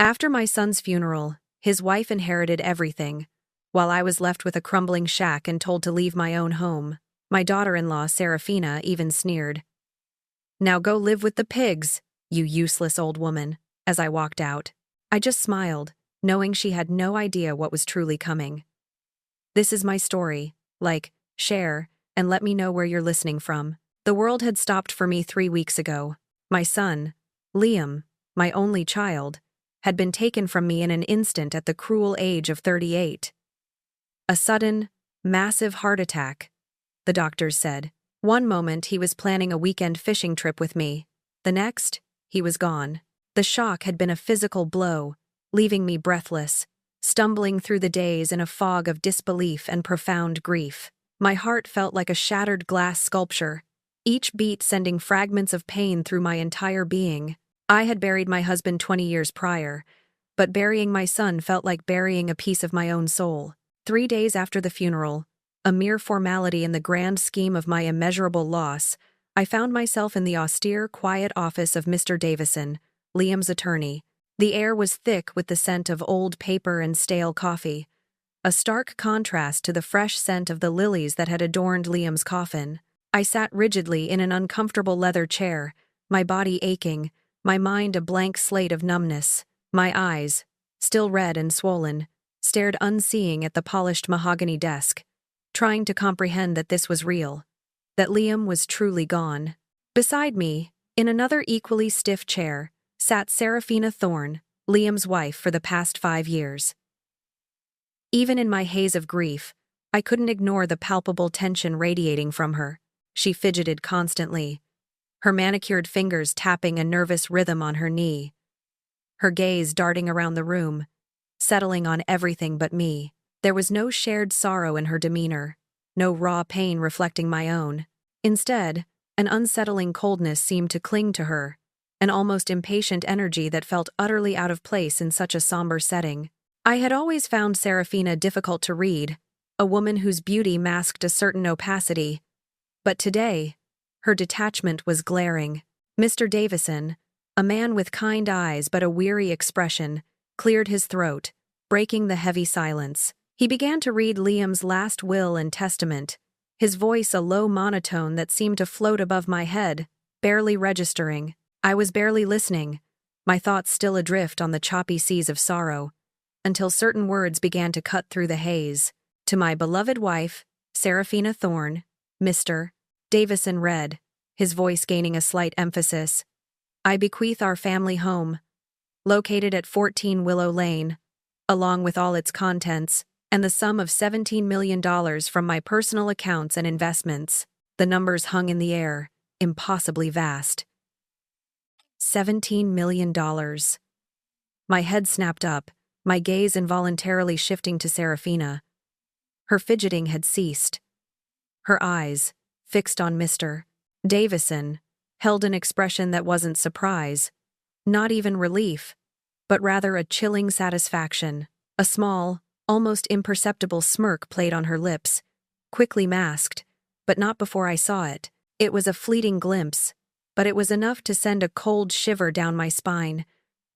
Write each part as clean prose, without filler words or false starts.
After my son's funeral, his wife inherited everything, while I was left with a crumbling shack and told to leave my own home. My daughter-in-law, Serafina, even sneered. "Now go live with the pigs, you useless old woman," as I walked out. I just smiled, knowing she had no idea what was truly coming. This is my story. Like, share, and let me know where you're listening from. The world had stopped for me 3 weeks ago. My son, Liam, my only child, had been taken from me in an instant at the cruel age of 38. A sudden, massive heart attack, the doctors said. One moment he was planning a weekend fishing trip with me. The next, he was gone. The shock had been a physical blow, leaving me breathless, stumbling through the days in a fog of disbelief and profound grief. My heart felt like a shattered glass sculpture, each beat sending fragments of pain through my entire being. I had buried my husband 20 years prior, but burying my son felt like burying a piece of my own soul. 3 days after the funeral, a mere formality in the grand scheme of my immeasurable loss, I found myself in the austere, quiet office of Mr. Davison, Liam's attorney. The air was thick with the scent of old paper and stale coffee, a stark contrast to the fresh scent of the lilies that had adorned Liam's coffin. I sat rigidly in an uncomfortable leather chair, my body aching, my mind a blank slate of numbness. My eyes, still red and swollen, stared unseeing at the polished mahogany desk, trying to comprehend that this was real, that Liam was truly gone. Beside me, in another equally stiff chair, sat Serafina Thorne, Liam's wife for the past 5 years. Even in my haze of grief, I couldn't ignore the palpable tension radiating from her. She fidgeted constantly, her manicured fingers tapping a nervous rhythm on her knee, her gaze darting around the room, settling on everything but me. There was no shared sorrow in her demeanor, no raw pain reflecting my own. Instead, an unsettling coldness seemed to cling to her, an almost impatient energy that felt utterly out of place in such a somber setting. I had always found Serafina difficult to read, a woman whose beauty masked a certain opacity, but today, her detachment was glaring. Mr. Davison, a man with kind eyes but a weary expression, cleared his throat, breaking the heavy silence. He began to read Liam's last will and testament, his voice a low monotone that seemed to float above my head, barely registering. I was barely listening, my thoughts still adrift on the choppy seas of sorrow, until certain words began to cut through the haze. To my beloved wife, Serafina Thorne, Mr. Davison read, his voice gaining a slight emphasis. I bequeath our family home, located at 14 Willow Lane, along with all its contents, and the sum of $17 million from my personal accounts and investments. The numbers hung in the air, impossibly vast. $17 million. My head snapped up, my gaze involuntarily shifting to Serafina. Her fidgeting had ceased. Her eyes, fixed on Mr. Davison, held an expression that wasn't surprise, not even relief, but rather a chilling satisfaction. A small, almost imperceptible smirk played on her lips, quickly masked, but not before I saw it. It was a fleeting glimpse, but it was enough to send a cold shiver down my spine,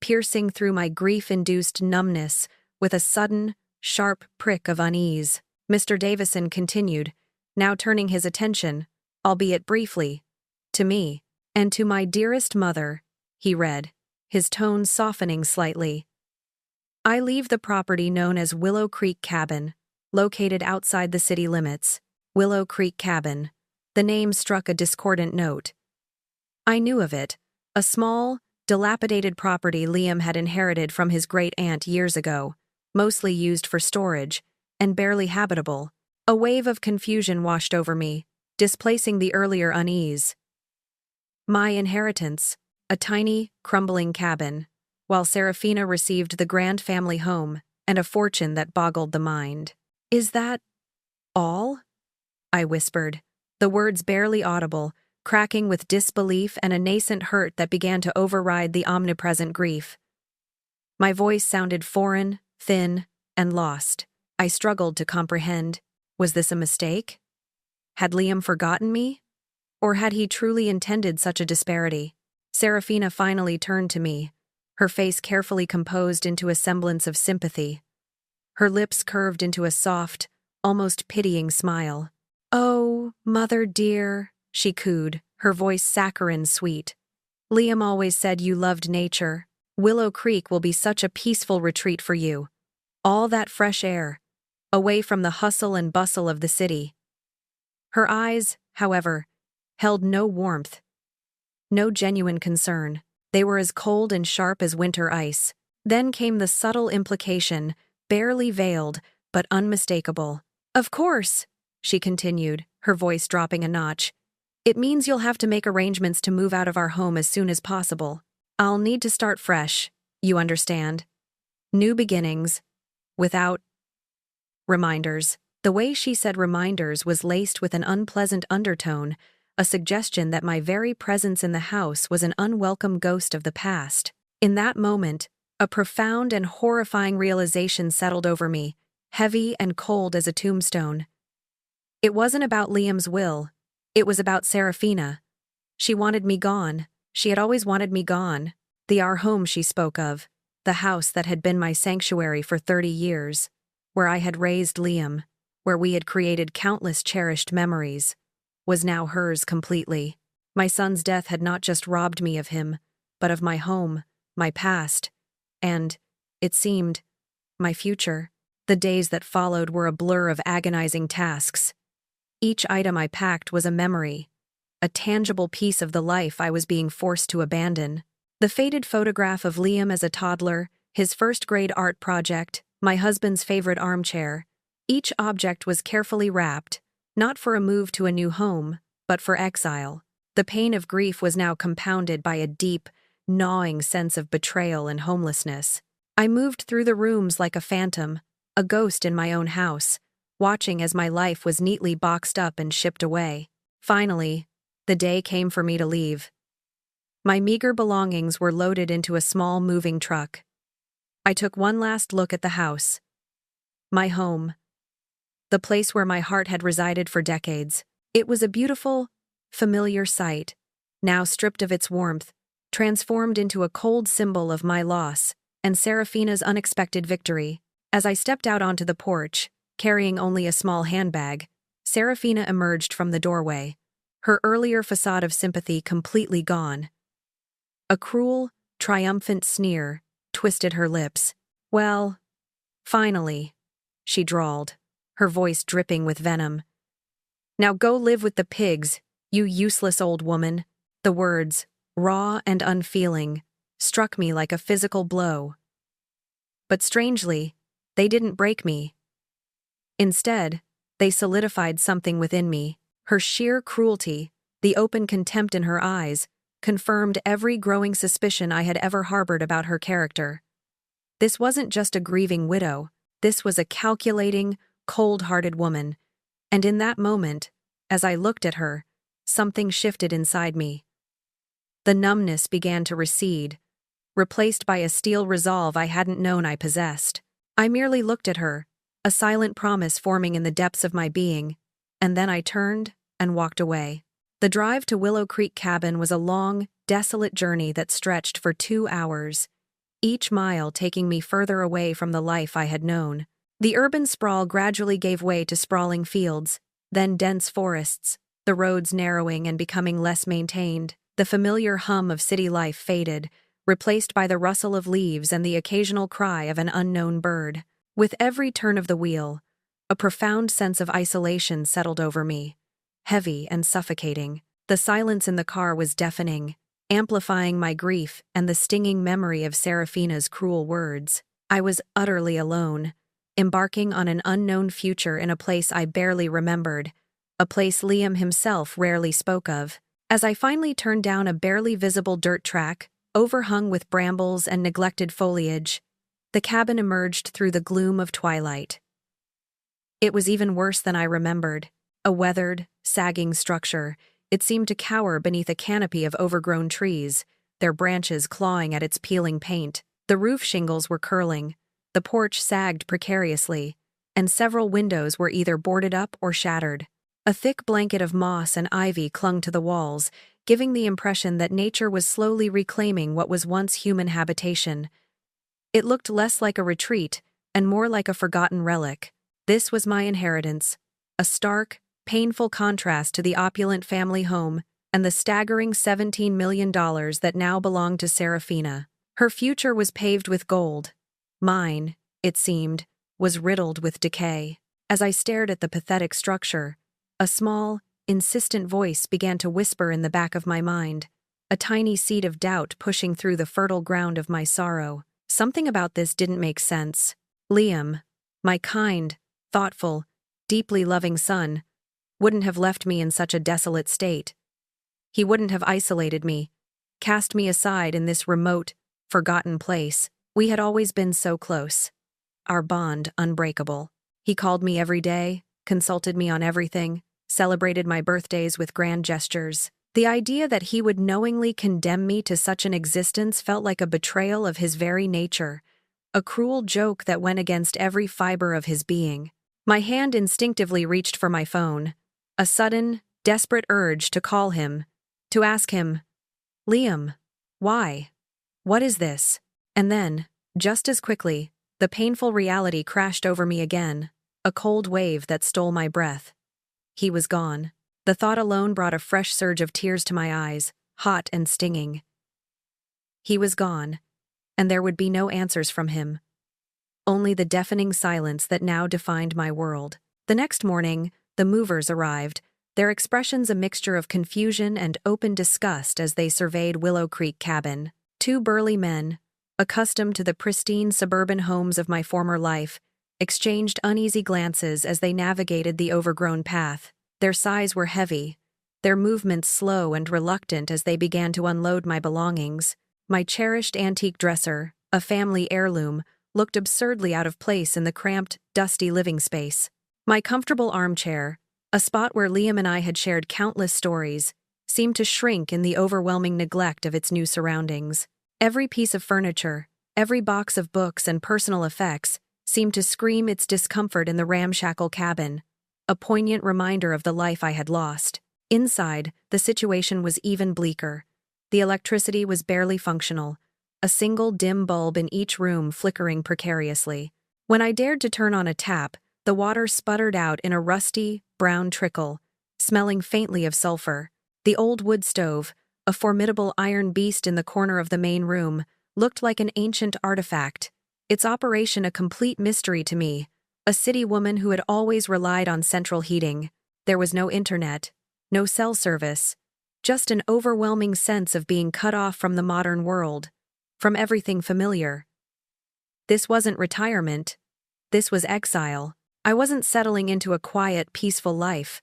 piercing through my grief-induced numbness with a sudden, sharp prick of unease. Mr. Davison continued, now turning his attention, albeit briefly, to me. And to my dearest mother, he read, his tone softening slightly. I leave the property known as Willow Creek Cabin, located outside the city limits. Willow Creek Cabin. The name struck a discordant note. I knew of it, a small, dilapidated property Liam had inherited from his great-aunt years ago, mostly used for storage, and barely habitable. A wave of confusion washed over me, displacing the earlier unease. My inheritance, a tiny, crumbling cabin, while Serafina received the grand family home and a fortune that boggled the mind. Is that all? I whispered, the words barely audible, cracking with disbelief and a nascent hurt that began to override the omnipresent grief. My voice sounded foreign, thin, and lost. I struggled to comprehend. Was this a mistake? Had Liam forgotten me? Or had he truly intended such a disparity? Serafina finally turned to me, her face carefully composed into a semblance of sympathy. Her lips curved into a soft, almost pitying smile. "Oh, mother dear," she cooed, her voice saccharine sweet. "Liam always said you loved nature. Willow Creek will be such a peaceful retreat for you. All that fresh air, away from the hustle and bustle of the city." Her eyes, however, held no warmth, no genuine concern. They were as cold and sharp as winter ice. Then came the subtle implication, barely veiled, but unmistakable. "Of course," she continued, her voice dropping a notch. "It means you'll have to make arrangements to move out of our home as soon as possible. I'll need to start fresh, you understand. New beginnings, without reminders." The way she said reminders was laced with an unpleasant undertone, a suggestion that my very presence in the house was an unwelcome ghost of the past. In that moment, a profound and horrifying realization settled over me, heavy and cold as a tombstone. It wasn't about Liam's will. It was about Serafina. She wanted me gone. She had always wanted me gone. The our home she spoke of, the house that had been my sanctuary for 30 years, where I had raised Liam, where we had created countless cherished memories, was now hers completely. My son's death had not just robbed me of him, but of my home, my past, and, it seemed, my future. The days that followed were a blur of agonizing tasks. Each item I packed was a memory, a tangible piece of the life I was being forced to abandon. The faded photograph of Liam as a toddler, his first-grade art project, my husband's favorite armchair. Each object was carefully wrapped, not for a move to a new home, but for exile. The pain of grief was now compounded by a deep, gnawing sense of betrayal and homelessness. I moved through the rooms like a phantom, a ghost in my own house, watching as my life was neatly boxed up and shipped away. Finally, the day came for me to leave. My meager belongings were loaded into a small moving truck. I took one last look at the house. My home. The place where my heart had resided for decades. It was a beautiful, familiar sight, now stripped of its warmth, transformed into a cold symbol of my loss and Serafina's unexpected victory. As I stepped out onto the porch, carrying only a small handbag, Serafina emerged from the doorway, her earlier facade of sympathy completely gone. A cruel, triumphant sneer twisted her lips. "Well, finally," she drawled, her voice dripping with venom. "Now go live with the pigs, you useless old woman." The words, raw and unfeeling, struck me like a physical blow. But strangely, they didn't break me. Instead, they solidified something within me. Her sheer cruelty, the open contempt in her eyes, confirmed every growing suspicion I had ever harbored about her character. This wasn't just a grieving widow, this was a calculating, cold-hearted woman, and in that moment, as I looked at her, something shifted inside me. The numbness began to recede, replaced by a steel resolve I hadn't known I possessed. I merely looked at her, a silent promise forming in the depths of my being, and then I turned and walked away. The drive to Willow Creek Cabin was a long, desolate journey that stretched for 2 hours, each mile taking me further away from the life I had known. The urban sprawl gradually gave way to sprawling fields, then dense forests, the roads narrowing and becoming less maintained. The familiar hum of city life faded, replaced by the rustle of leaves and the occasional cry of an unknown bird. With every turn of the wheel, a profound sense of isolation settled over me, heavy and suffocating. The silence in the car was deafening, amplifying my grief and the stinging memory of Serafina's cruel words. I was utterly alone, embarking on an unknown future in a place I barely remembered, a place Liam himself rarely spoke of. As I finally turned down a barely visible dirt track, overhung with brambles and neglected foliage, the cabin emerged through the gloom of twilight. It was even worse than I remembered. A weathered, sagging structure, it seemed to cower beneath a canopy of overgrown trees, their branches clawing at its peeling paint. The roof shingles were curling, the porch sagged precariously, and several windows were either boarded up or shattered. A thick blanket of moss and ivy clung to the walls, giving the impression that nature was slowly reclaiming what was once human habitation. It looked less like a retreat and more like a forgotten relic. This was my inheritance, a stark, painful contrast to the opulent family home and the staggering $17 million that now belonged to Serafina. Her future was paved with gold. Mine, it seemed, was riddled with decay. As I stared at the pathetic structure, a small, insistent voice began to whisper in the back of my mind, a tiny seed of doubt pushing through the fertile ground of my sorrow. Something about this didn't make sense. Liam, my kind, thoughtful, deeply loving son, wouldn't have left me in such a desolate state. He wouldn't have isolated me, cast me aside in this remote, forgotten place. We had always been so close. Our bond unbreakable. He called me every day, consulted me on everything, celebrated my birthdays with grand gestures. The idea that he would knowingly condemn me to such an existence felt like a betrayal of his very nature, a cruel joke that went against every fiber of his being. My hand instinctively reached for my phone, a sudden, desperate urge to call him, to ask him, "Liam, why? What is this?" And then, just as quickly, the painful reality crashed over me again, a cold wave that stole my breath. He was gone. The thought alone brought a fresh surge of tears to my eyes, hot and stinging. He was gone, and there would be no answers from him. Only the deafening silence that now defined my world. The next morning, the movers arrived, their expressions a mixture of confusion and open disgust as they surveyed Willow Creek Cabin. Two burly men, accustomed to the pristine suburban homes of my former life, exchanged uneasy glances as they navigated the overgrown path. Their sighs were heavy, their movements slow and reluctant as they began to unload my belongings. My cherished antique dresser, a family heirloom, looked absurdly out of place in the cramped, dusty living space. My comfortable armchair, a spot where Liam and I had shared countless stories, seemed to shrink in the overwhelming neglect of its new surroundings. Every piece of furniture, every box of books and personal effects seemed to scream its discomfort in the ramshackle cabin, a poignant reminder of the life I had lost. Inside, the situation was even bleaker. The electricity was barely functional, a single dim bulb in each room flickering precariously. When I dared to turn on a tap, the water sputtered out in a rusty, brown trickle, smelling faintly of sulfur. The old wood stove, a formidable iron beast in the corner of the main room, looked like an ancient artifact, its operation a complete mystery to me, a city woman who had always relied on central heating. There was no internet, no cell service, just an overwhelming sense of being cut off from the modern world, from everything familiar. This wasn't retirement. This was exile. I wasn't settling into a quiet, peaceful life.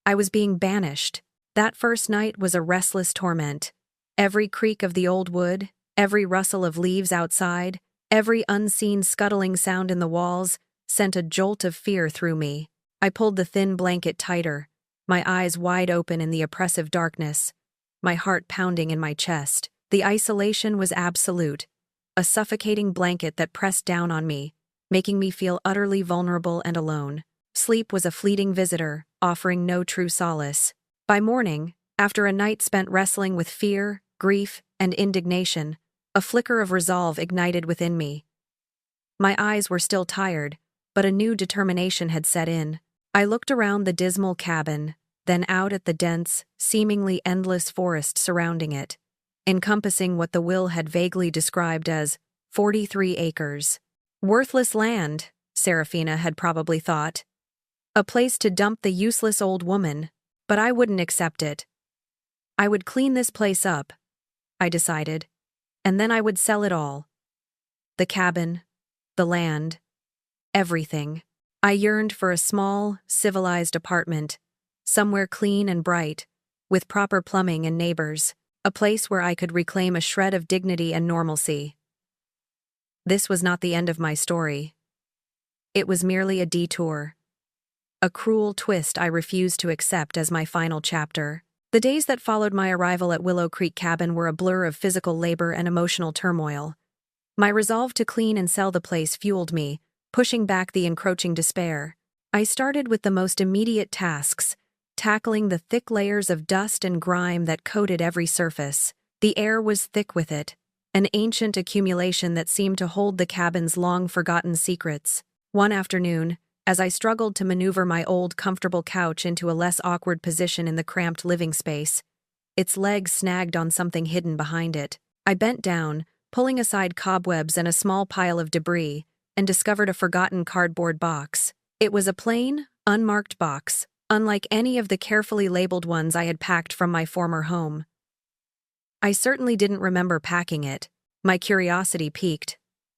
I was being banished. That first night was a restless torment. Every creak of the old wood, every rustle of leaves outside, every unseen scuttling sound in the walls sent a jolt of fear through me. I pulled the thin blanket tighter, my eyes wide open in the oppressive darkness, my heart pounding in my chest. The isolation was absolute, a suffocating blanket that pressed down on me, making me feel utterly vulnerable and alone. Sleep was a fleeting visitor, offering no true solace. By morning, after a night spent wrestling with fear, grief, and indignation, a flicker of resolve ignited within me. My eyes were still tired, but a new determination had set in. I looked around the dismal cabin, then out at the dense, seemingly endless forest surrounding it, encompassing what the will had vaguely described as 43 acres. Worthless land, Serafina had probably thought. A place to dump the useless old woman, but I wouldn't accept it. I would clean this place up, I decided, and then I would sell it all. The cabin, the land, everything. I yearned for a small, civilized apartment, somewhere clean and bright, with proper plumbing and neighbors, a place where I could reclaim a shred of dignity and normalcy. This was not the end of my story. It was merely a detour, a cruel twist I refused to accept as my final chapter. The days that followed my arrival at Willow Creek Cabin were a blur of physical labor and emotional turmoil. My resolve to clean and sell the place fueled me, pushing back the encroaching despair. I started with the most immediate tasks, tackling the thick layers of dust and grime that coated every surface. The air was thick with it, an ancient accumulation that seemed to hold the cabin's long-forgotten secrets. One afternoon, as I struggled to maneuver my old, comfortable couch into a less awkward position in the cramped living space, its legs snagged on something hidden behind it. I bent down, pulling aside cobwebs and a small pile of debris, and discovered a forgotten cardboard box. It was a plain, unmarked box, unlike any of the carefully labeled ones I had packed from my former home. I certainly didn't remember packing it. My curiosity piqued.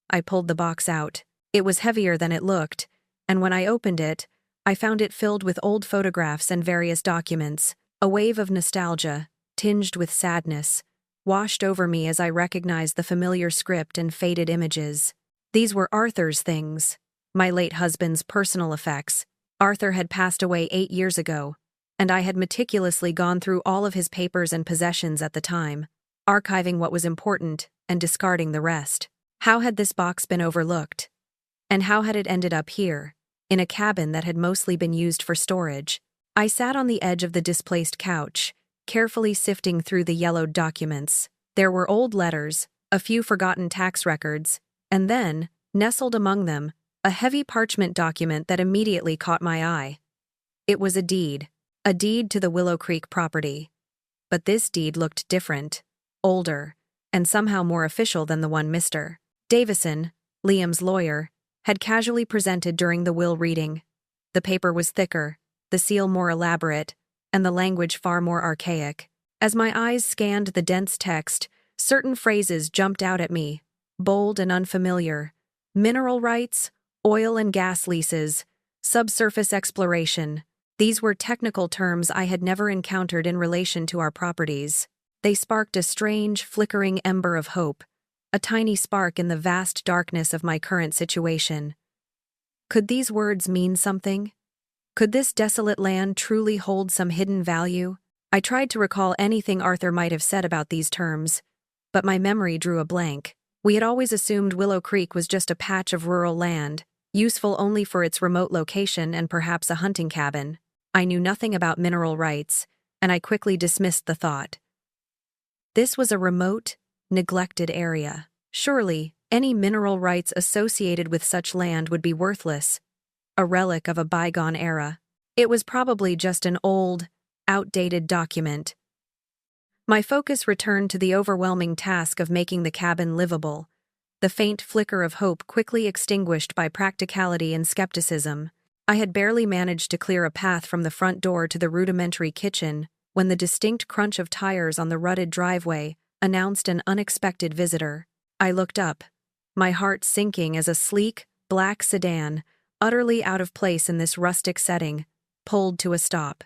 I pulled the box out. It was heavier than it looked, and when I opened it, I found it filled with old photographs and various documents. A wave of nostalgia, tinged with sadness, washed over me as I recognized the familiar script and faded images. These were Arthur's things, my late husband's personal effects. Arthur had passed away 8 years ago, and I had meticulously gone through all of his papers and possessions at the time, archiving what was important and discarding the rest. How had this box been overlooked? And how had it ended up here, in a cabin that had mostly been used for storage? I sat on the edge of the displaced couch, carefully sifting through the yellowed documents. There were old letters, a few forgotten tax records, and then, nestled among them, a heavy parchment document that immediately caught my eye. It was a deed to the Willow Creek property. But this deed looked different, older, and somehow more official than the one Mr. Davison, Liam's lawyer, had casually presented during the will reading. The paper was thicker, the seal more elaborate, and the language far more archaic. As my eyes scanned the dense text, certain phrases jumped out at me, bold and unfamiliar. Mineral rights, oil and gas leases, subsurface exploration. These were technical terms I had never encountered in relation to our properties. They sparked a strange, flickering ember of hope, a tiny spark in the vast darkness of my current situation. Could these words mean something? Could this desolate land truly hold some hidden value? I tried to recall anything Arthur might have said about these terms, but my memory drew a blank. We had always assumed Willow Creek was just a patch of rural land, useful only for its remote location and perhaps a hunting cabin. I knew nothing about mineral rights, and I quickly dismissed the thought. This was a remote, neglected area. Surely, any mineral rights associated with such land would be worthless, a relic of a bygone era. It was probably just an old, outdated document. My focus returned to the overwhelming task of making the cabin livable, the faint flicker of hope quickly extinguished by practicality and skepticism. I had barely managed to clear a path from the front door to the rudimentary kitchen when the distinct crunch of tires on the rutted driveway announced an unexpected visitor. I looked up, my heart sinking as a sleek, black sedan, utterly out of place in this rustic setting, pulled to a stop.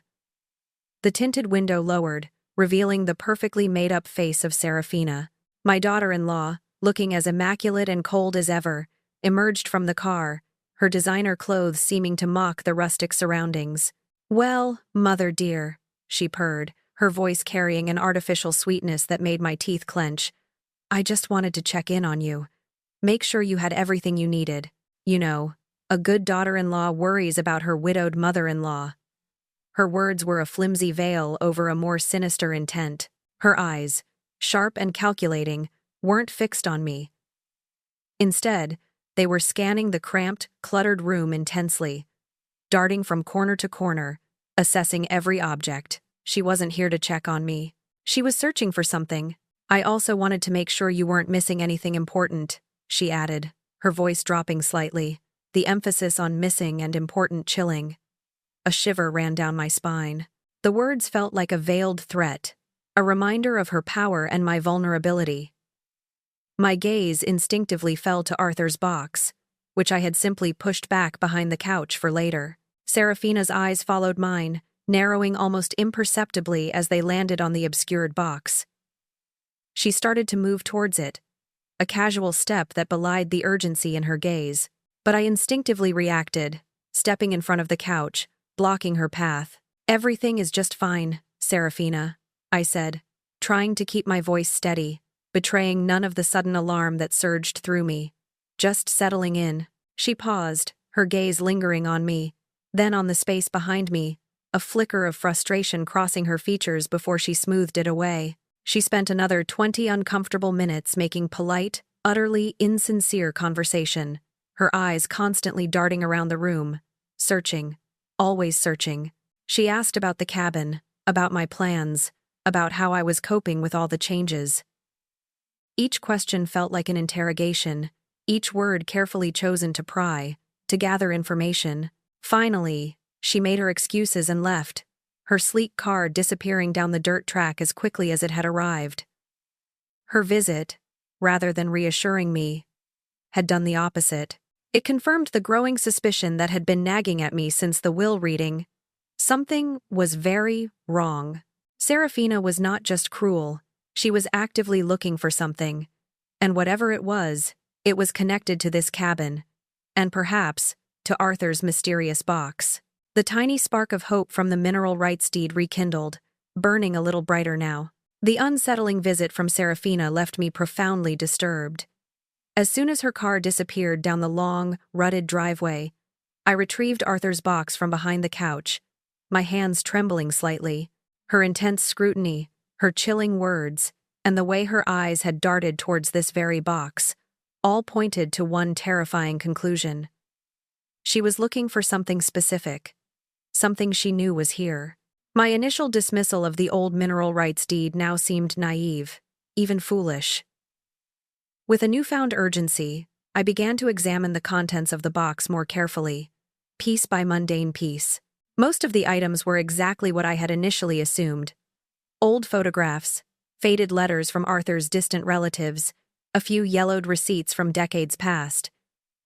The tinted window lowered, revealing the perfectly made-up face of Serafina. My daughter-in-law, looking as immaculate and cold as ever, emerged from the car, her designer clothes seeming to mock the rustic surroundings. "Well, mother dear," she purred, her voice carrying an artificial sweetness that made my teeth clench. "I just wanted to check in on you. Make sure you had everything you needed. You know, a good daughter-in-law worries about her widowed mother-in-law." Her words were a flimsy veil over a more sinister intent. Her eyes, sharp and calculating, weren't fixed on me. Instead, they were scanning the cramped, cluttered room intensely, darting from corner to corner, assessing every object. She wasn't here to check on me. She was searching for something. "I also wanted to make sure you weren't missing anything important," she added, her voice dropping slightly, the emphasis on missing and important chilling. A shiver ran down my spine. The words felt like a veiled threat, a reminder of her power and my vulnerability. My gaze instinctively fell to Arthur's box, which I had simply pushed back behind the couch for later. Serafina's eyes followed mine, narrowing almost imperceptibly as they landed on the obscured box. She started to move towards it, a casual step that belied the urgency in her gaze, but I instinctively reacted, stepping in front of the couch, blocking her path. "Everything is just fine, Serafina," I said, trying to keep my voice steady, betraying none of the sudden alarm that surged through me. "Just settling in." She paused, her gaze lingering on me, then on the space behind me, a flicker of frustration crossing her features before she smoothed it away. She spent another 20 uncomfortable minutes making polite, utterly insincere conversation, her eyes constantly darting around the room, searching, always searching. She asked about the cabin, about my plans, about how I was coping with all the changes. Each question felt like an interrogation, each word carefully chosen to pry, to gather information. Finally, she made her excuses and left, her sleek car disappearing down the dirt track as quickly as it had arrived. Her visit, rather than reassuring me, had done the opposite. It confirmed the growing suspicion that had been nagging at me since the will reading. Something was very wrong. Serafina was not just cruel, she was actively looking for something. And whatever it was connected to this cabin, and perhaps to Arthur's mysterious box. The tiny spark of hope from the mineral rights deed rekindled, burning a little brighter now. The unsettling visit from Serafina left me profoundly disturbed. As soon as her car disappeared down the long, rutted driveway, I retrieved Arthur's box from behind the couch, my hands trembling slightly. Her intense scrutiny, her chilling words, and the way her eyes had darted towards this very box, all pointed to one terrifying conclusion. She was looking for something specific, something she knew was here. My initial dismissal of the old mineral rights deed now seemed naive, even foolish. With a newfound urgency, I began to examine the contents of the box more carefully, piece by mundane piece. Most of the items were exactly what I had initially assumed. Old photographs, faded letters from Arthur's distant relatives, a few yellowed receipts from decades past,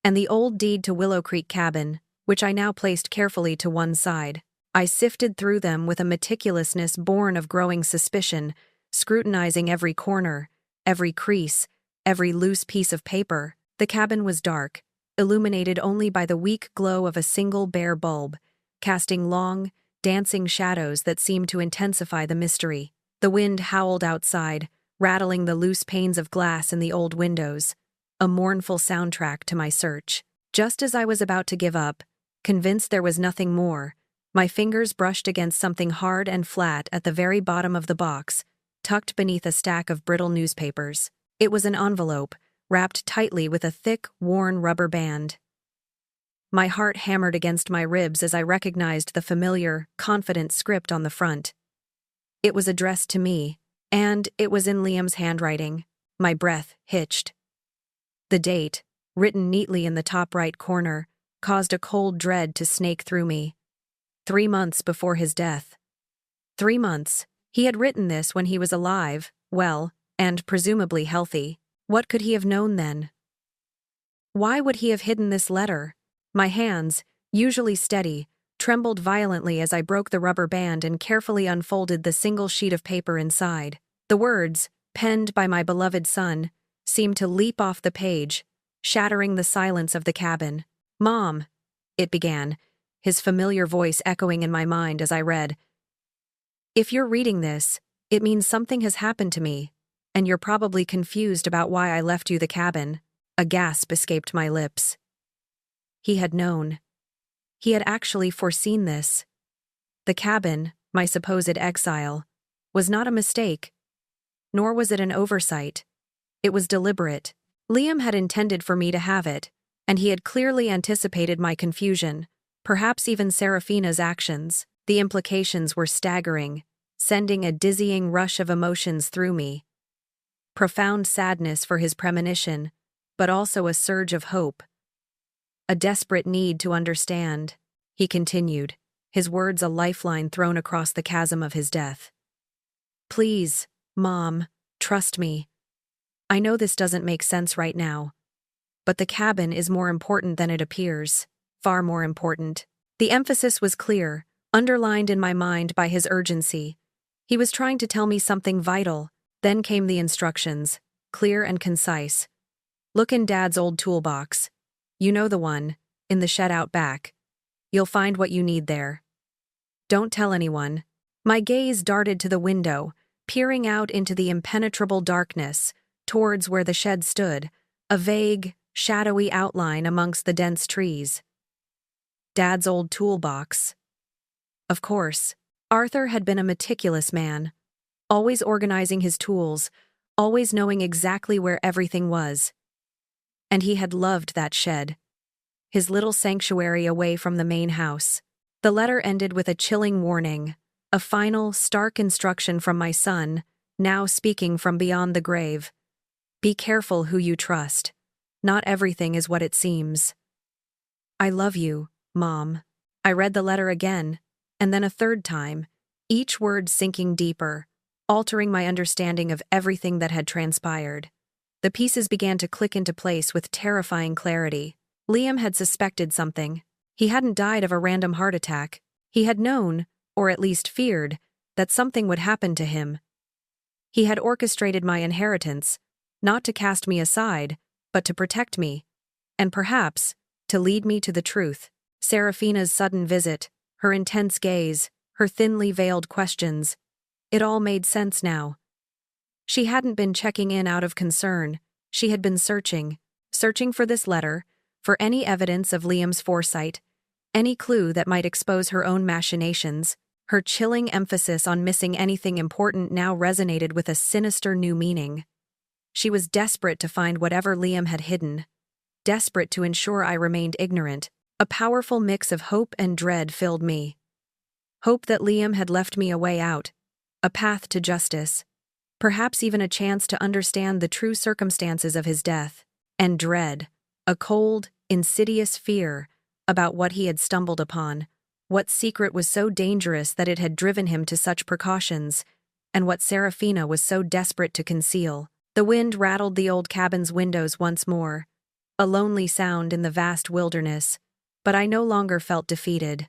and the old deed to Willow Creek cabin, which I now placed carefully to one side. I sifted through them with a meticulousness born of growing suspicion, scrutinizing every corner, every crease, every loose piece of paper. The cabin was dark, illuminated only by the weak glow of a single bare bulb, casting long, dancing shadows that seemed to intensify the mystery. The wind howled outside, rattling the loose panes of glass in the old windows, a mournful soundtrack to my search. Just as I was about to give up, convinced there was nothing more, my fingers brushed against something hard and flat at the very bottom of the box, tucked beneath a stack of brittle newspapers. It was an envelope, wrapped tightly with a thick, worn rubber band. My heart hammered against my ribs as I recognized the familiar, confident script on the front. It was addressed to me, and it was in Liam's handwriting. My breath hitched. The date, written neatly in the top right corner, caused a cold dread to snake through me. 3 months before his death. 3 months. He had written this when he was alive, well, and presumably healthy. What could he have known then? Why would he have hidden this letter? My hands, usually steady, trembled violently as I broke the rubber band and carefully unfolded the single sheet of paper inside. The words, penned by my beloved son, seemed to leap off the page, shattering the silence of the cabin. "Mom," it began, his familiar voice echoing in my mind as I read. "If you're reading this, it means something has happened to me, and you're probably confused about why I left you the cabin." A gasp escaped my lips. He had known. He had actually foreseen this. The cabin, my supposed exile, was not a mistake, nor was it an oversight. It was deliberate. Liam had intended for me to have it, and he had clearly anticipated my confusion, perhaps even Serafina's actions. The implications were staggering, sending a dizzying rush of emotions through me. Profound sadness for his premonition, but also a surge of hope. A desperate need to understand, he continued, his words a lifeline thrown across the chasm of his death. "Please, Mom, trust me. I know this doesn't make sense right now, but the cabin is more important than it appears, far more important." The emphasis was clear, underlined in my mind by his urgency. He was trying to tell me something vital. Then came the instructions, clear and concise. "Look in Dad's old toolbox. You know the one, in the shed out back. You'll find what you need there. Don't tell anyone." My gaze darted to the window, peering out into the impenetrable darkness, towards where the shed stood, a vague, shadowy outline amongst the dense trees. Dad's old toolbox. Of course. Arthur had been a meticulous man, always organizing his tools, always knowing exactly where everything was. And he had loved that shed, his little sanctuary away from the main house. The letter ended with a chilling warning, a final, stark instruction from my son, now speaking from beyond the grave. Be careful who you trust. Not everything is what it seems. I love you, Mom. I read the letter again, and then a third time, each word sinking deeper, altering my understanding of everything that had transpired. The pieces began to click into place with terrifying clarity. Liam had suspected something. He hadn't died of a random heart attack. He had known, or at least feared, that something would happen to him. He had orchestrated my inheritance, not to cast me aside, but to protect me, and perhaps, to lead me to the truth. Serafina's sudden visit, her intense gaze, her thinly veiled questions. It all made sense now. She hadn't been checking in out of concern. She had been searching for this letter, for any evidence of Liam's foresight, any clue that might expose her own machinations. Her chilling emphasis on missing anything important now resonated with a sinister new meaning. She was desperate to find whatever Liam had hidden, desperate to ensure I remained ignorant. A powerful mix of hope and dread filled me. Hope that Liam had left me a way out, a path to justice, perhaps even a chance to understand the true circumstances of his death, and dread, a cold, insidious fear about what he had stumbled upon, what secret was so dangerous that it had driven him to such precautions, and what Serafina was so desperate to conceal. The wind rattled the old cabin's windows once more, a lonely sound in the vast wilderness, but I no longer felt defeated.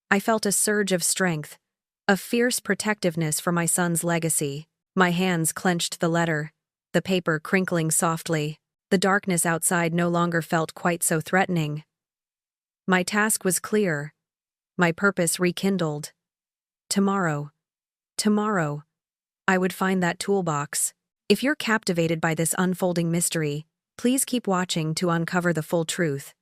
I felt a surge of strength, a fierce protectiveness for my son's legacy. My hands clenched the letter, the paper crinkling softly. The darkness outside no longer felt quite so threatening. My task was clear, my purpose rekindled. Tomorrow, I would find that toolbox. If you're captivated by this unfolding mystery, please keep watching to uncover the full truth.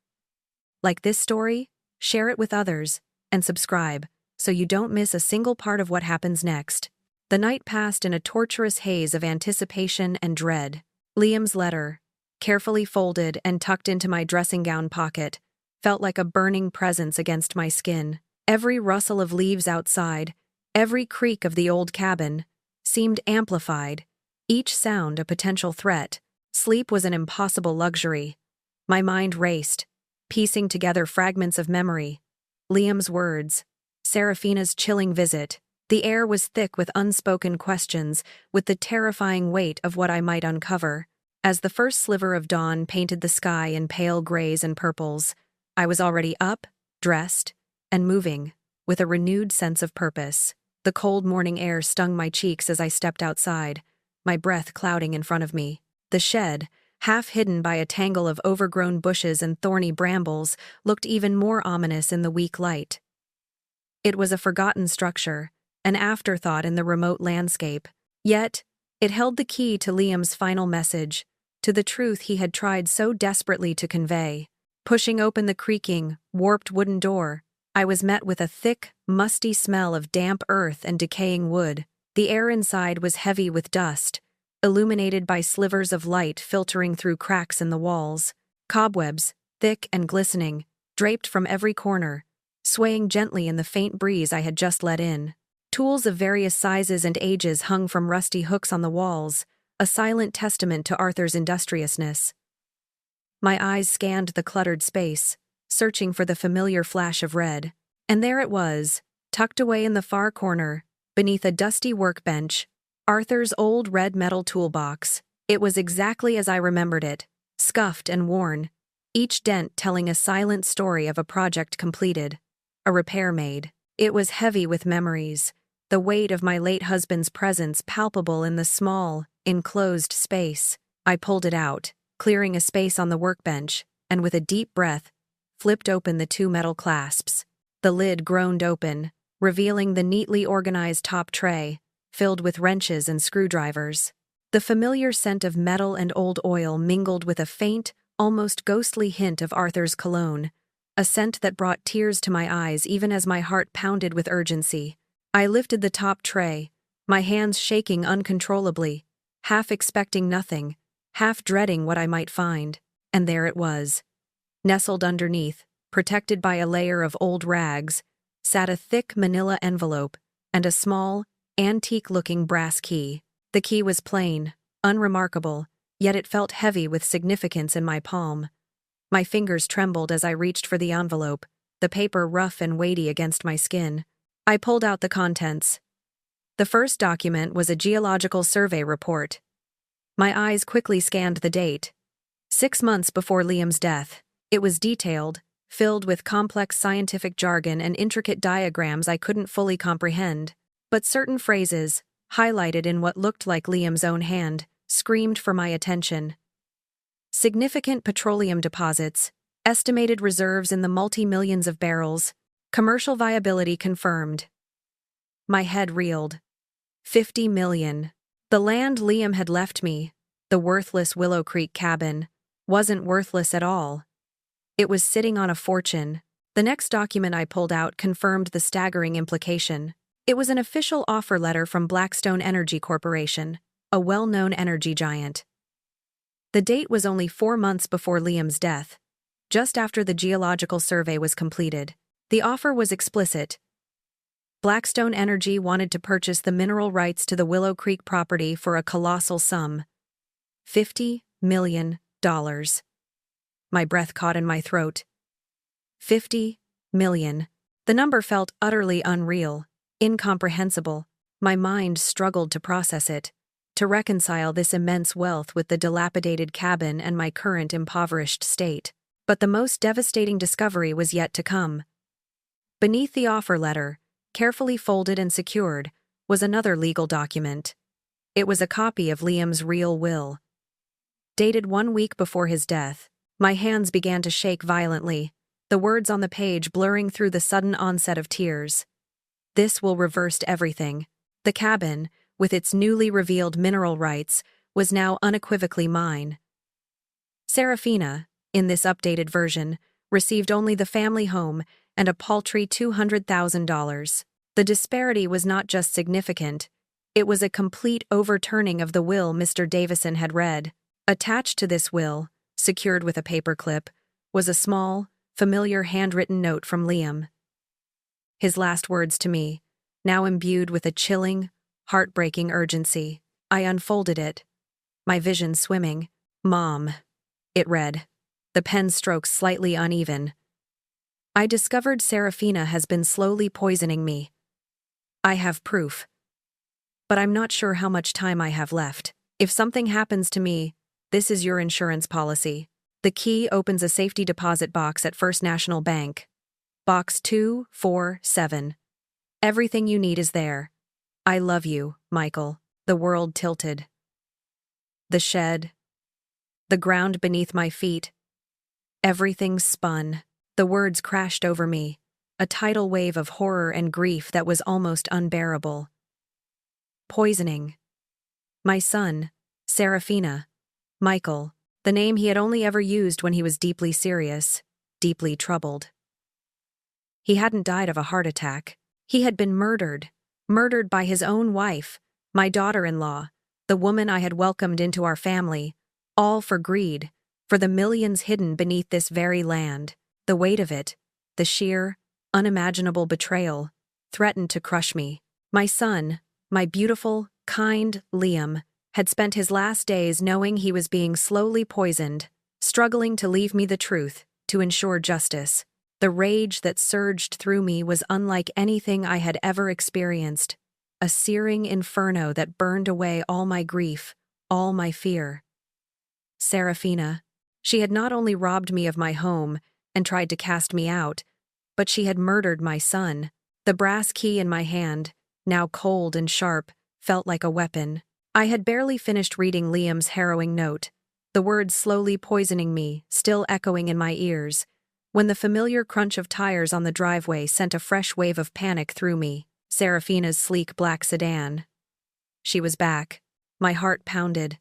Like this story, share it with others, and subscribe so you don't miss a single part of what happens next. The night passed in a torturous haze of anticipation and dread. Liam's letter, carefully folded and tucked into my dressing gown pocket, felt like a burning presence against my skin. Every rustle of leaves outside, every creak of the old cabin, seemed amplified, each sound a potential threat. Sleep was an impossible luxury. My mind raced, piecing together fragments of memory. Liam's words, Serafina's chilling visit. The air was thick with unspoken questions, with the terrifying weight of what I might uncover. As the first sliver of dawn painted the sky in pale grays and purples, I was already up, dressed, and moving, with a renewed sense of purpose. The cold morning air stung my cheeks as I stepped outside, my breath clouding in front of me. The shed, half hidden by a tangle of overgrown bushes and thorny brambles, looked even more ominous in the weak light. It was a forgotten structure, an afterthought in the remote landscape. Yet, it held the key to Liam's final message, to the truth he had tried so desperately to convey. Pushing open the creaking, warped wooden door, I was met with a thick, musty smell of damp earth and decaying wood. The air inside was heavy with dust, illuminated by slivers of light filtering through cracks in the walls. Cobwebs, thick and glistening, draped from every corner, swaying gently in the faint breeze I had just let in. Tools of various sizes and ages hung from rusty hooks on the walls, a silent testament to Arthur's industriousness. My eyes scanned the cluttered space, searching for the familiar flash of red. And there it was, tucked away in the far corner, beneath a dusty workbench, Arthur's old red metal toolbox. It was exactly as I remembered it, scuffed and worn, each dent telling a silent story of a project completed, a repair made. It was heavy with memories, the weight of my late husband's presence palpable in the small, enclosed space. I pulled it out, clearing a space on the workbench, and with a deep breath, flipped open the two metal clasps. The lid groaned open, revealing the neatly organized top tray, filled with wrenches and screwdrivers. The familiar scent of metal and old oil mingled with a faint, almost ghostly hint of Arthur's cologne, a scent that brought tears to my eyes even as my heart pounded with urgency. I lifted the top tray, my hands shaking uncontrollably, half expecting nothing, half dreading what I might find, and there it was. Nestled underneath, protected by a layer of old rags, sat a thick manila envelope and a small, antique-looking brass key. The key was plain, unremarkable, yet it felt heavy with significance in my palm. My fingers trembled as I reached for the envelope, the paper rough and weighty against my skin. I pulled out the contents. The first document was a geological survey report. My eyes quickly scanned the date. 6 months before Liam's death. It was detailed, filled with complex scientific jargon and intricate diagrams I couldn't fully comprehend. But certain phrases, highlighted in what looked like Liam's own hand, screamed for my attention. Significant petroleum deposits, estimated reserves in the multi-millions of barrels, commercial viability confirmed. My head reeled. 50 million. The land Liam had left me, the worthless Willow Creek cabin, wasn't worthless at all. It was sitting on a fortune. The next document I pulled out confirmed the staggering implication. It was an official offer letter from Blackstone Energy Corporation, a well-known energy giant. The date was only 4 months before Liam's death, just after the geological survey was completed. The offer was explicit. Blackstone Energy wanted to purchase the mineral rights to the Willow Creek property for a colossal sum. $50 million. My breath caught in my throat. 50 million. The number felt utterly unreal, incomprehensible. My mind struggled to process it, to reconcile this immense wealth with the dilapidated cabin and my current impoverished state. But the most devastating discovery was yet to come. Beneath the offer letter, carefully folded and secured, was another legal document. It was a copy of Liam's real will. Dated 1 week before his death, my hands began to shake violently, the words on the page blurring through the sudden onset of tears. This will reverse everything. The cabin, with its newly revealed mineral rights, was now unequivocally mine. Serafina, in this updated version, received only the family home and a paltry $200,000. The disparity was not just significant, it was a complete overturning of the will Mr. Davison had read. Attached to this will, secured with a paperclip, was a small, familiar handwritten note from Liam. His last words to me, now imbued with a chilling, heartbreaking urgency. I unfolded it, my vision swimming. "Mom," it read, the pen strokes slightly uneven. "I discovered Serafina has been slowly poisoning me. I have proof. But I'm not sure how much time I have left. If something happens to me, this is your insurance policy." The key opens a safety deposit box at First National Bank. Box 247. Everything you need is there. I love you, Michael. The world tilted. The shed. The ground beneath my feet. Everything spun. The words crashed over me, a tidal wave of horror and grief that was almost unbearable. Poisoning. My son, Serafina. Michael, the name he had only ever used when he was deeply serious, deeply troubled. He hadn't died of a heart attack. He had been murdered by his own wife, my daughter-in-law, the woman I had welcomed into our family, all for greed, for the millions hidden beneath this very land. The weight of it, the sheer, unimaginable betrayal, threatened to crush me. My son, my beautiful, kind Liam, had spent his last days knowing he was being slowly poisoned, struggling to leave me the truth, to ensure justice. The rage that surged through me was unlike anything I had ever experienced, a searing inferno that burned away all my grief, all my fear. Serafina. She had not only robbed me of my home and tried to cast me out, but she had murdered my son. The brass key in my hand, now cold and sharp, felt like a weapon. I had barely finished reading Liam's harrowing note, the words slowly poisoning me, still echoing in my ears, when the familiar crunch of tires on the driveway sent a fresh wave of panic through me. Serafina's sleek black sedan. She was back. My heart pounded,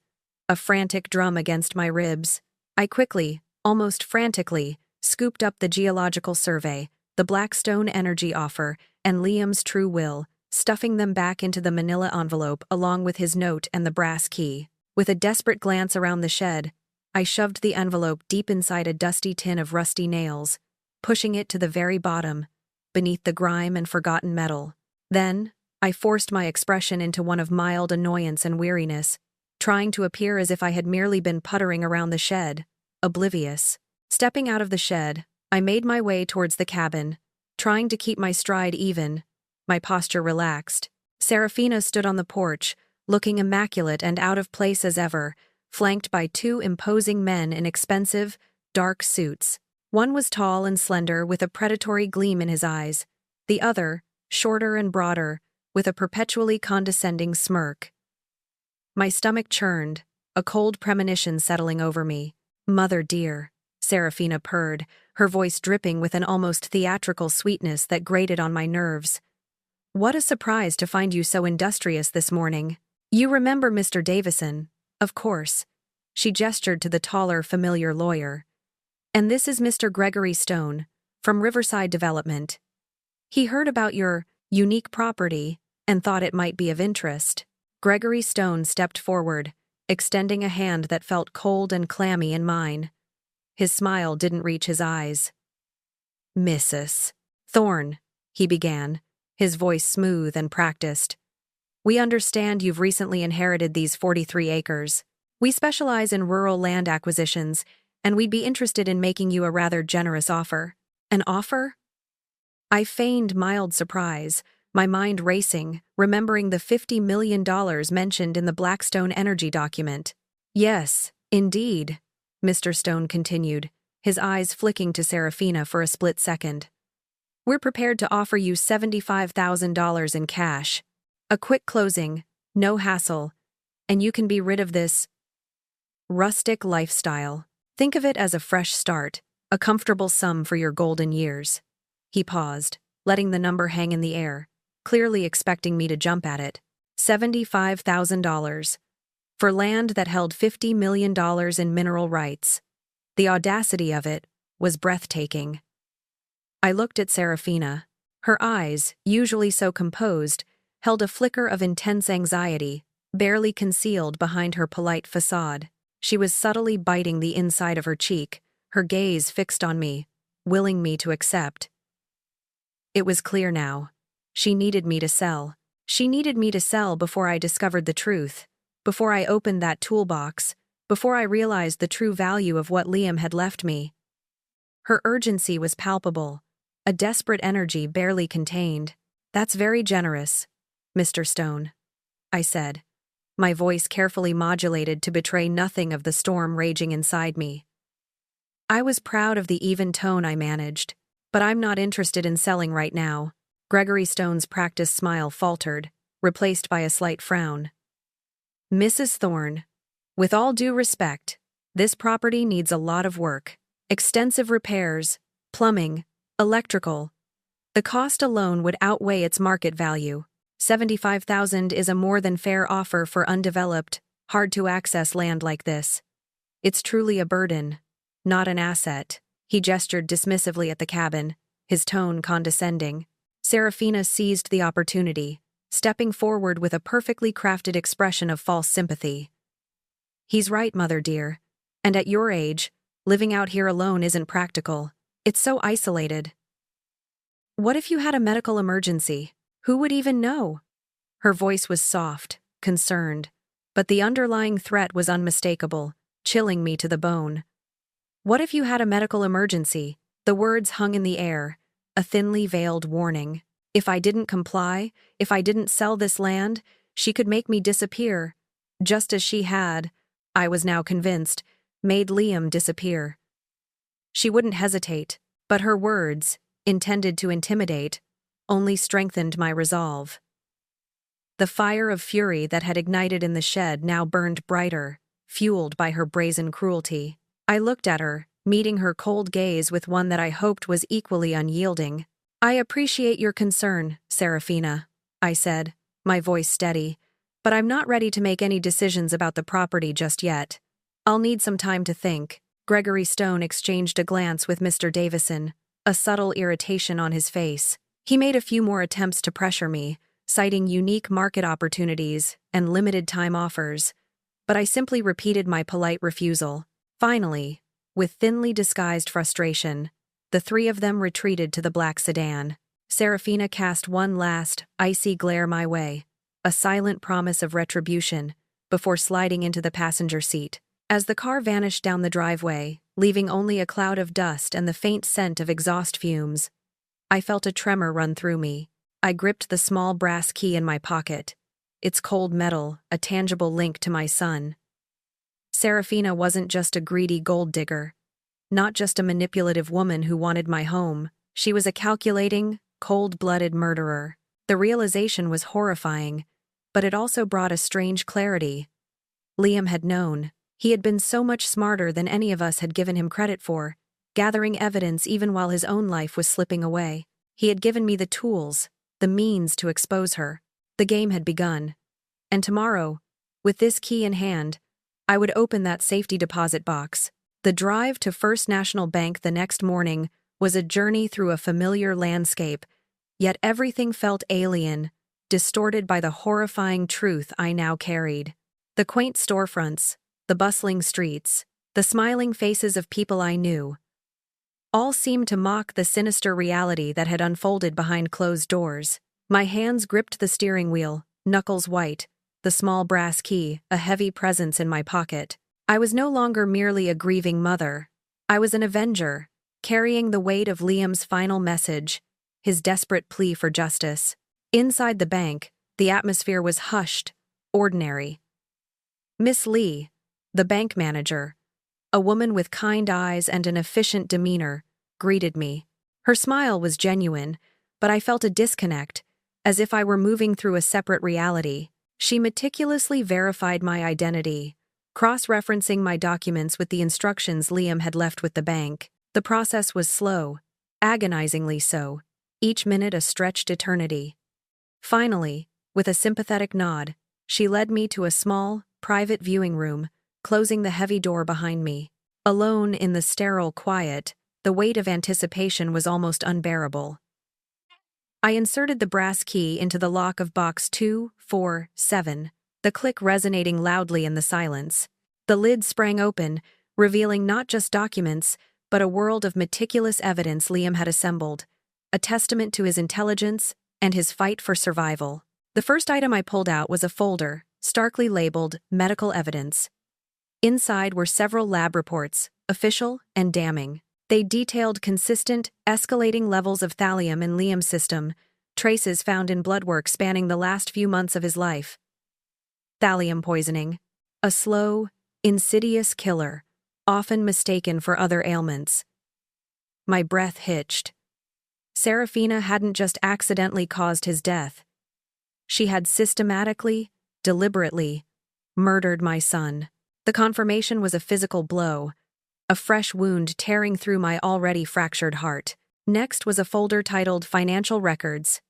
a frantic drum against my ribs. I quickly, almost frantically, scooped up the geological survey, the Blackstone energy offer, and Liam's true will, stuffing them back into the manila envelope along with his note and the brass key. With a desperate glance around the shed, I shoved the envelope deep inside a dusty tin of rusty nails, pushing it to the very bottom, beneath the grime and forgotten metal. Then, I forced my expression into one of mild annoyance and weariness, trying to appear as if I had merely been puttering around the shed, oblivious. Stepping out of the shed, I made my way towards the cabin, trying to keep my stride even, my posture relaxed. Serafina stood on the porch, looking immaculate and out of place as ever, flanked by two imposing men in expensive, dark suits. One was tall and slender, with a predatory gleam in his eyes. The other, shorter and broader, with a perpetually condescending smirk. My stomach churned, a cold premonition settling over me. "Mother dear," Serafina purred, her voice dripping with an almost theatrical sweetness that grated on my nerves. "What a surprise to find you so industrious this morning. You remember Mr. Davison, of course." She gestured to the taller, familiar lawyer. "And this is Mr. Gregory Stone, from Riverside Development. He heard about your unique property and thought it might be of interest." Gregory Stone stepped forward, extending a hand that felt cold and clammy in mine. His smile didn't reach his eyes. "Mrs. Thorne," he began, his voice smooth and practiced. "We understand you've recently inherited these 43 acres. We specialize in rural land acquisitions, and we'd be interested in making you a rather generous offer." "An offer?" I feigned mild surprise, my mind racing, remembering the $50 million mentioned in the Blackstone energy document. "Yes, indeed," Mr. Stone continued, his eyes flicking to Serafina for a split second. "We're prepared to offer you $75,000 in cash. A quick closing, no hassle, and you can be rid of this rustic lifestyle. Think of it as a fresh start, a comfortable sum for your golden years." He paused, letting the number hang in the air, clearly expecting me to jump at it. $75,000. For land that held $50 million in mineral rights. The audacity of it was breathtaking. I looked at Serafina. Her eyes, usually so composed, held a flicker of intense anxiety, barely concealed behind her polite facade. She was subtly biting the inside of her cheek, her gaze fixed on me, willing me to accept. It was clear now. She needed me to sell. She needed me to sell before I discovered the truth, before I opened that toolbox, before I realized the true value of what Liam had left me. Her urgency was palpable, a desperate energy barely contained. "That's very generous, Mr. Stone," I said, my voice carefully modulated to betray nothing of the storm raging inside me. I was proud of the even tone I managed, but I'm not interested in selling right now. Gregory Stone's practiced smile faltered, replaced by a slight frown. "Mrs. Thorne, with all due respect, this property needs a lot of work. Extensive repairs, plumbing, electrical. The cost alone would outweigh its market value. $75,000 is a more than fair offer for undeveloped, hard-to-access land like this. It's truly a burden, not an asset." He gestured dismissively at the cabin, his tone condescending. Serafina seized the opportunity, stepping forward with a perfectly crafted expression of false sympathy. "He's right, mother dear. And at your age, living out here alone isn't practical. It's so isolated. What if you had a medical emergency? Who would even know?" Her voice was soft, concerned, but the underlying threat was unmistakable, chilling me to the bone. "What if you had a medical emergency?" The words hung in the air, a thinly veiled warning. If I didn't comply, if I didn't sell this land, she could make me disappear, just as she had, I was now convinced, made Liam disappear. She wouldn't hesitate, but her words, intended to intimidate, only strengthened my resolve. The fire of fury that had ignited in the shed now burned brighter, fueled by her brazen cruelty. I looked at her, meeting her cold gaze with one that I hoped was equally unyielding. "I appreciate your concern, Serafina," I said, my voice steady, "but I'm not ready to make any decisions about the property just yet. I'll need some time to think." Gregory Stone exchanged a glance with Mr. Davison, a subtle irritation on his face. He made a few more attempts to pressure me, citing unique market opportunities and limited-time offers, but I simply repeated my polite refusal. Finally, with thinly disguised frustration, the three of them retreated to the black sedan. Serafina cast one last, icy glare my way, a silent promise of retribution, before sliding into the passenger seat. As the car vanished down the driveway, leaving only a cloud of dust and the faint scent of exhaust fumes, I felt a tremor run through me. I gripped the small brass key in my pocket, its cold metal a tangible link to my son. Serafina wasn't just a greedy gold digger, not just a manipulative woman who wanted my home. She was a calculating, cold-blooded murderer. The realization was horrifying, but it also brought a strange clarity. Liam had known. He had been so much smarter than any of us had given him credit for, gathering evidence even while his own life was slipping away. He had given me the tools, the means to expose her. The game had begun. And tomorrow, with this key in hand, I would open that safety deposit box. The drive to First National Bank the next morning was a journey through a familiar landscape, yet everything felt alien, distorted by the horrifying truth I now carried. The quaint storefronts, the bustling streets, the smiling faces of people I knew, all seemed to mock the sinister reality that had unfolded behind closed doors. My hands gripped the steering wheel, knuckles white, the small brass key, a heavy presence in my pocket. I was no longer merely a grieving mother. I was an avenger, carrying the weight of Liam's final message, his desperate plea for justice. Inside the bank, the atmosphere was hushed, ordinary. Miss Lee, the bank manager, a woman with kind eyes and an efficient demeanor, greeted me. Her smile was genuine, but I felt a disconnect, as if I were moving through a separate reality. She meticulously verified my identity, cross-referencing my documents with the instructions Liam had left with the bank. The process was slow, agonizingly so, each minute a stretched eternity. Finally, with a sympathetic nod, she led me to a small, private viewing room, closing the heavy door behind me. Alone in the sterile quiet, the weight of anticipation was almost unbearable. I inserted the brass key into the lock of box 247, the click resonating loudly in the silence. The lid sprang open, revealing not just documents, but a world of meticulous evidence Liam had assembled, a testament to his intelligence and his fight for survival. The first item I pulled out was a folder, starkly labeled medical evidence. Inside were several lab reports, official and damning. They detailed consistent, escalating levels of thallium in Liam's system, traces found in blood work spanning the last few months of his life. Thallium poisoning, a slow, insidious killer, often mistaken for other ailments. My breath hitched. Serafina hadn't just accidentally caused his death. She had systematically, deliberately, murdered my son. The confirmation was a physical blow, a fresh wound tearing through my already fractured heart. Next was a folder titled Financial Records.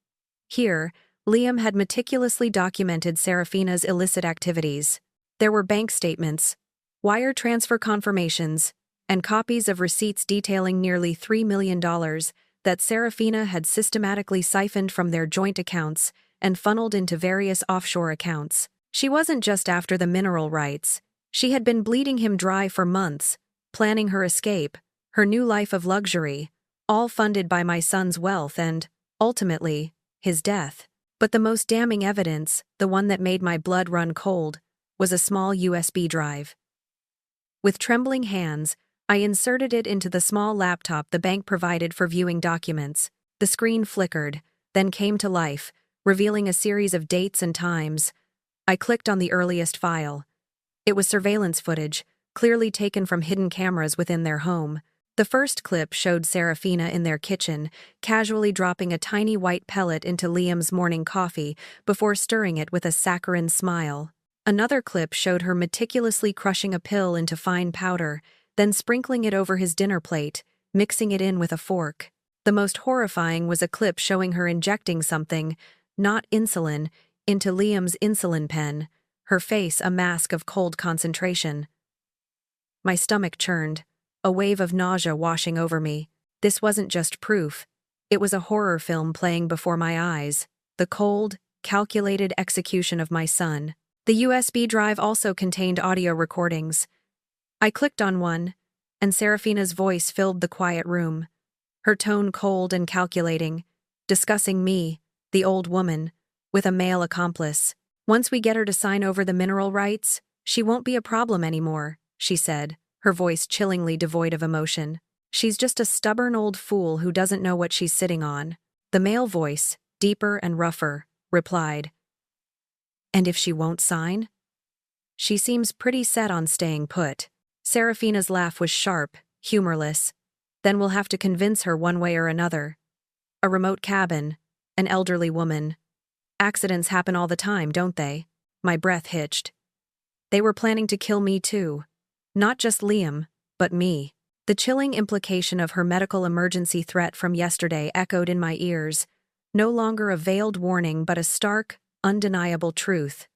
Here, Liam had meticulously documented Serafina's illicit activities. There were bank statements, wire transfer confirmations, and copies of receipts detailing nearly $3 million that Serafina had systematically siphoned from their joint accounts and funneled into various offshore accounts. She wasn't just after the mineral rights. She had been bleeding him dry for months, planning her escape, her new life of luxury, all funded by my son's wealth and, ultimately, his death. But the most damning evidence, the one that made my blood run cold, was a small USB drive. With trembling hands, I inserted it into the small laptop the bank provided for viewing documents. The screen flickered, then came to life, revealing a series of dates and times. I clicked on the earliest file. It was surveillance footage, clearly taken from hidden cameras within their home. The first clip showed Serafina in their kitchen, casually dropping a tiny white pellet into Liam's morning coffee before stirring it with a saccharine smile. Another clip showed her meticulously crushing a pill into fine powder, then sprinkling it over his dinner plate, mixing it in with a fork. The most horrifying was a clip showing her injecting something, not insulin, into Liam's insulin pen, her face a mask of cold concentration. My stomach churned. a wave of nausea washing over me. This wasn't just proof. It was a horror film playing before my eyes. The cold, calculated execution of my son. The USB drive also contained audio recordings. I clicked on one, and Serafina's voice filled the quiet room. Her tone cold and calculating, discussing me, the old woman, with a male accomplice. Once we get her to sign over the mineral rights, she won't be a problem anymore, she said, her voice chillingly devoid of emotion. She's just a stubborn old fool who doesn't know what she's sitting on. The male voice, deeper and rougher, replied, "And if she won't sign?" "She seems pretty set on staying put." Serafina's laugh was sharp, humorless. "Then we'll have to convince her one way or another." A remote cabin, an elderly woman. Accidents happen all the time, don't they? My breath hitched. They were planning to kill me too. Not just Liam, but me. The chilling implication of her medical emergency threat from yesterday echoed in my ears, no longer a veiled warning but a stark, undeniable truth.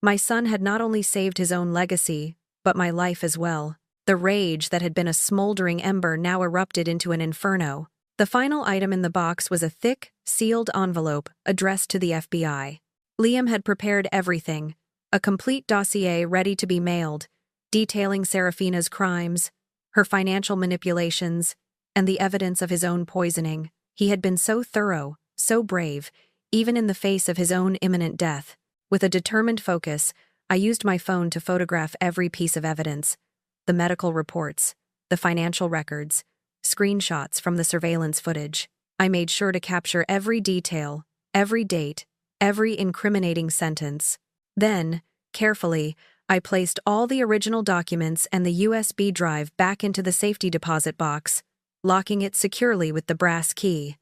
My son had not only saved his own legacy, but my life as well. The rage that had been a smoldering ember now erupted into an inferno. The final item in the box was a thick, sealed envelope addressed to the FBI. Liam had prepared everything, a complete dossier ready to be mailed, detailing Serafina's crimes, her financial manipulations, and the evidence of his own poisoning. He had been so thorough, so brave, even in the face of his own imminent death. With a determined focus, I used my phone to photograph every piece of evidence: the medical reports, the financial records, screenshots from the surveillance footage. I made sure to capture every detail, every date, every incriminating sentence. Then, carefully, I placed all the original documents and the USB drive back into the safety deposit box, locking it securely with the brass key.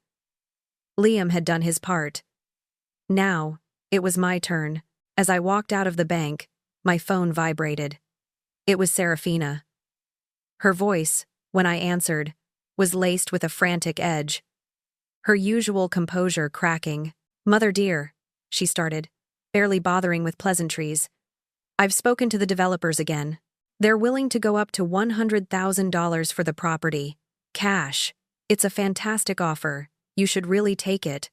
Liam had done his part. Now, it was my turn. As I walked out of the bank, my phone vibrated. It was Serafina. Her voice, when I answered, was laced with a frantic edge. Her usual composure cracking. "Mother dear," she started, barely bothering with pleasantries. "I've spoken to the developers again. They're willing to go up to $100,000 for the property. Cash. It's a fantastic offer. You should really take it."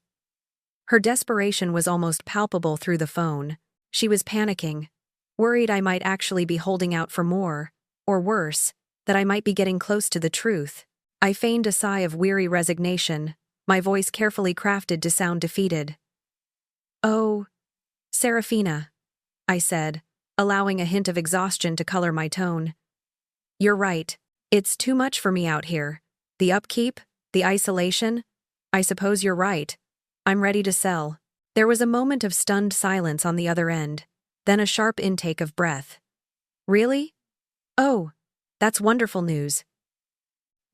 Her desperation was almost palpable through the phone. She was panicking, worried I might actually be holding out for more, or worse, that I might be getting close to the truth. I feigned a sigh of weary resignation, my voice carefully crafted to sound defeated. "Oh, Serafina," I said, allowing a hint of exhaustion to color my tone. "You're right. It's too much for me out here. The upkeep, the isolation. I suppose you're right. I'm ready to sell." There was a moment of stunned silence on the other end, then a sharp intake of breath. "Really? Oh, that's wonderful news."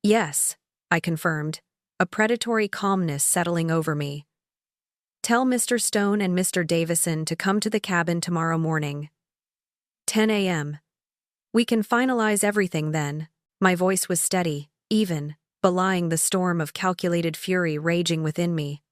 "Yes," I confirmed, a predatory calmness settling over me. "Tell Mr. Stone and Mr. Davison to come to the cabin tomorrow morning. 10 a.m. We can finalize everything then." My voice was steady, even, belying the storm of calculated fury raging within me.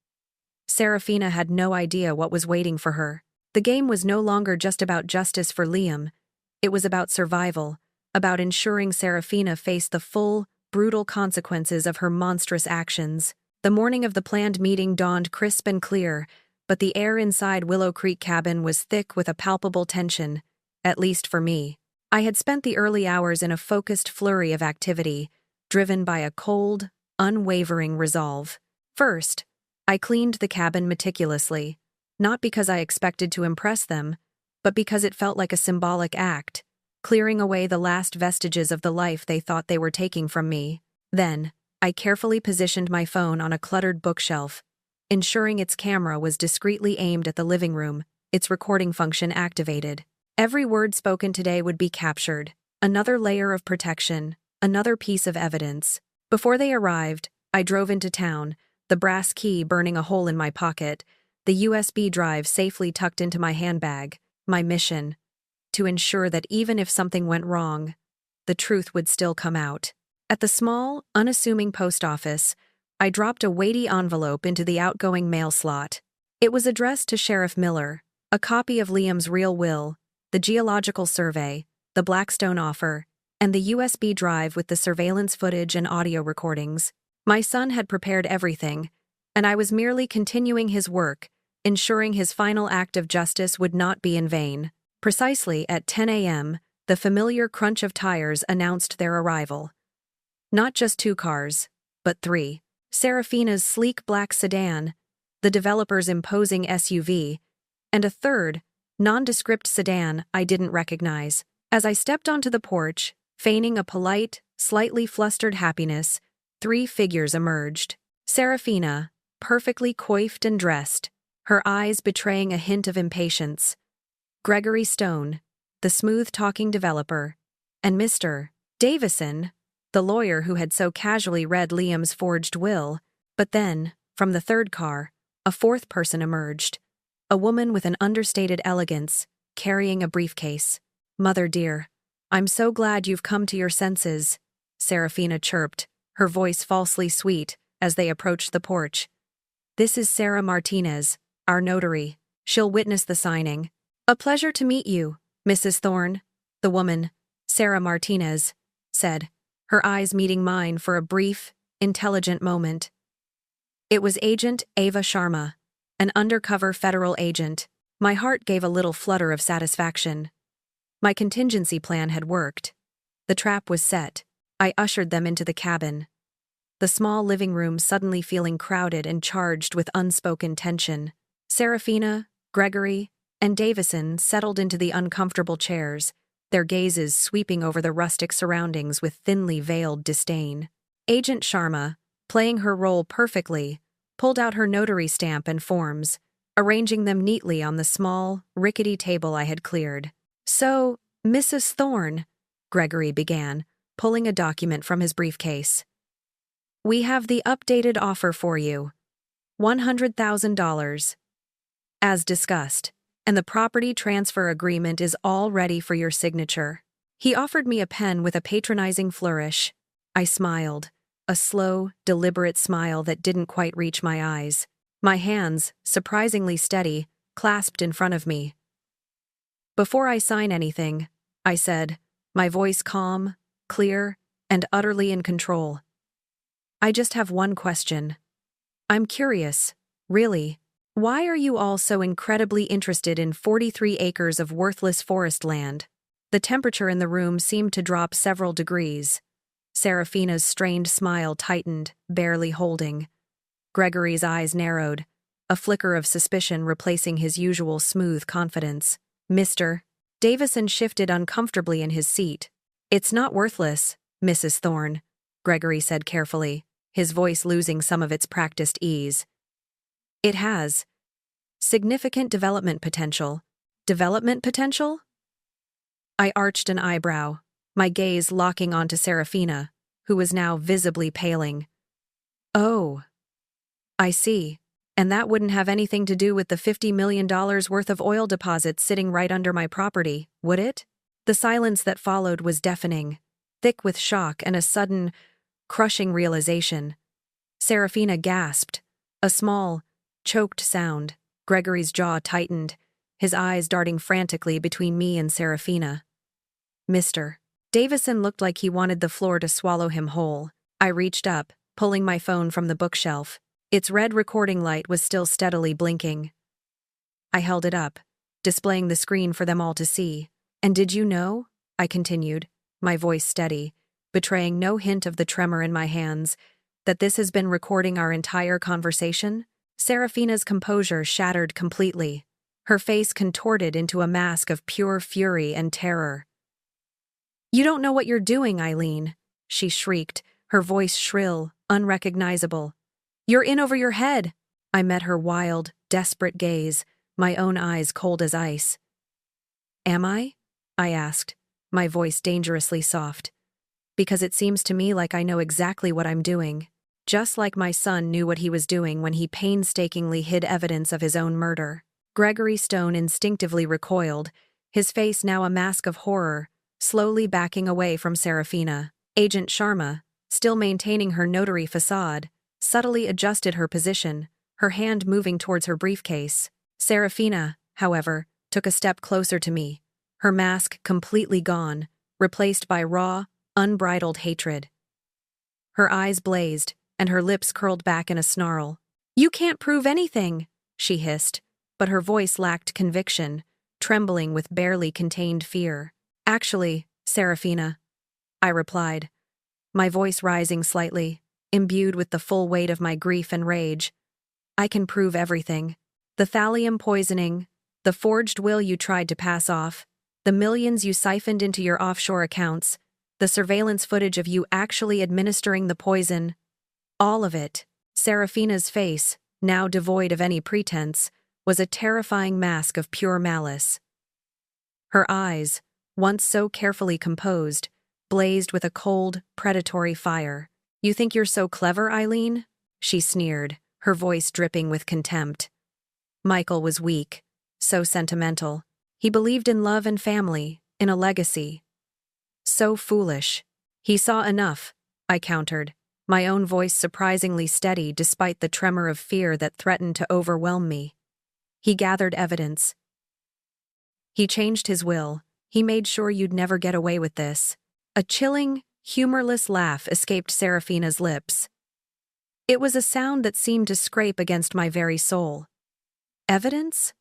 Serafina had no idea what was waiting for her. The game was no longer just about justice for Liam. It was about survival, about ensuring Serafina faced the full, brutal consequences of her monstrous actions. The morning of the planned meeting dawned crisp and clear, but the air inside Willow Creek cabin was thick with a palpable tension, at least for me. I had spent the early hours in a focused flurry of activity, driven by a cold, unwavering resolve. First, I cleaned the cabin meticulously, not because I expected to impress them, but because it felt like a symbolic act, clearing away the last vestiges of the life they thought they were taking from me. Then, I carefully positioned my phone on a cluttered bookshelf, ensuring its camera was discreetly aimed at the living room, its recording function activated. Every word spoken today would be captured, another layer of protection, another piece of evidence. Before they arrived, I drove into town, the brass key burning a hole in my pocket, the USB drive safely tucked into my handbag. My mission: to ensure that even if something went wrong, the truth would still come out. At the small, unassuming post office, I dropped a weighty envelope into the outgoing mail slot. It was addressed to Sheriff Miller, a copy of Liam's real will, the geological survey, the Blackstone offer, and the USB drive with the surveillance footage and audio recordings. My son had prepared everything, and I was merely continuing his work, ensuring his final act of justice would not be in vain. Precisely at 10 a.m., the familiar crunch of tires announced their arrival. Not just 2 cars, but 3. Serafina's sleek black sedan, the developer's imposing SUV, and a third, nondescript sedan I didn't recognize. As I stepped onto the porch, feigning a polite, slightly flustered happiness, 3 figures emerged. Serafina, perfectly coiffed and dressed, her eyes betraying a hint of impatience. Gregory Stone, the smooth-talking developer, and Mr. Davison, the lawyer who had so casually read Liam's forged will. But then, from the third car, a 4th person emerged, a woman with an understated elegance, carrying a briefcase. "Mother dear, I'm so glad you've come to your senses," Serafina chirped, her voice falsely sweet, as they approached the porch. "This is Sarah Martinez, our notary. She'll witness the signing." "A pleasure to meet you, Mrs. Thorne," the woman, Sarah Martinez, said, her eyes meeting mine for a brief, intelligent moment. It was Agent Ava Sharma, an undercover federal agent. My heart gave a little flutter of satisfaction. My contingency plan had worked. The trap was set. I ushered them into the cabin, the small living room suddenly feeling crowded and charged with unspoken tension. Serafina, Gregory, and Davison settled into the uncomfortable chairs, their gazes sweeping over the rustic surroundings with thinly veiled disdain. Agent Sharma, playing her role perfectly, pulled out her notary stamp and forms, arranging them neatly on the small, rickety table I had cleared. "So, Mrs. Thorne," Gregory began, pulling a document from his briefcase. "We have the updated offer for you. $100,000. As discussed, and the property transfer agreement is all ready for your signature." He offered me a pen with a patronizing flourish. I smiled, a slow, deliberate smile that didn't quite reach my eyes. My hands, surprisingly steady, clasped in front of me. "Before I sign anything," I said, my voice calm, clear, and utterly in control, "I just have one question. I'm curious, really. Why are you all so incredibly interested in 43 acres of worthless forest land?" The temperature in the room seemed to drop several degrees. Serafina's strained smile tightened, barely holding. Gregory's eyes narrowed, a flicker of suspicion replacing his usual smooth confidence. Mr. Davison shifted uncomfortably in his seat. "It's not worthless, Mrs. Thorne," Gregory said carefully, his voice losing some of its practiced ease. "It has significant development potential." "Development potential?" I arched an eyebrow, my gaze locking onto Serafina, who was now visibly paling. "Oh, I see. And that wouldn't have anything to do with the $50 million worth of oil deposits sitting right under my property, would it?" The silence that followed was deafening, thick with shock and a sudden, crushing realization. Serafina gasped, a small, choked sound. Gregory's jaw tightened, his eyes darting frantically between me and Serafina. Mr. Davison looked like he wanted the floor to swallow him whole. I reached up, pulling my phone from the bookshelf. Its red recording light was still steadily blinking. I held it up, displaying the screen for them all to see. "And did you know?" I continued, my voice steady, betraying no hint of the tremor in my hands, "that this has been recording our entire conversation?" Serafina's composure shattered completely, her face contorted into a mask of pure fury and terror. "You don't know what you're doing, Eileen," she shrieked, her voice shrill, unrecognizable. "You're in over your head." I met her wild, desperate gaze, my own eyes cold as ice. "Am I?" I asked, my voice dangerously soft. "Because it seems to me like I know exactly what I'm doing. Just like my son knew what he was doing when he painstakingly hid evidence of his own murder." Gregory Stone instinctively recoiled, his face now a mask of horror, slowly backing away from Serafina. Agent Sharma, still maintaining her notary facade, subtly adjusted her position, her hand moving towards her briefcase. Serafina, however, took a step closer to me, her mask completely gone, replaced by raw, unbridled hatred. Her eyes blazed, and her lips curled back in a snarl. "You can't prove anything," she hissed, but her voice lacked conviction, trembling with barely contained fear. "Actually, Serafina," I replied, my voice rising slightly, imbued with the full weight of my grief and rage. "I can prove everything. The thallium poisoning, the forged will you tried to pass off, the millions you siphoned into your offshore accounts, the surveillance footage of you actually administering the poison. All of it." Serafina's face, now devoid of any pretense, was a terrifying mask of pure malice. Her eyes, once so carefully composed, blazed with a cold, predatory fire. "You think you're so clever, Eileen?" she sneered, her voice dripping with contempt. Michael was weak, so sentimental. He believed in love and family, in a legacy. So foolish. "He saw enough," I countered, my own voice surprisingly steady despite the tremor of fear that threatened to overwhelm me. "He gathered evidence. He changed his will. He made sure you'd never get away with this." A chilling, humorless laugh escaped Serafina's lips. It was a sound that seemed to scrape against my very soul. "Evidence?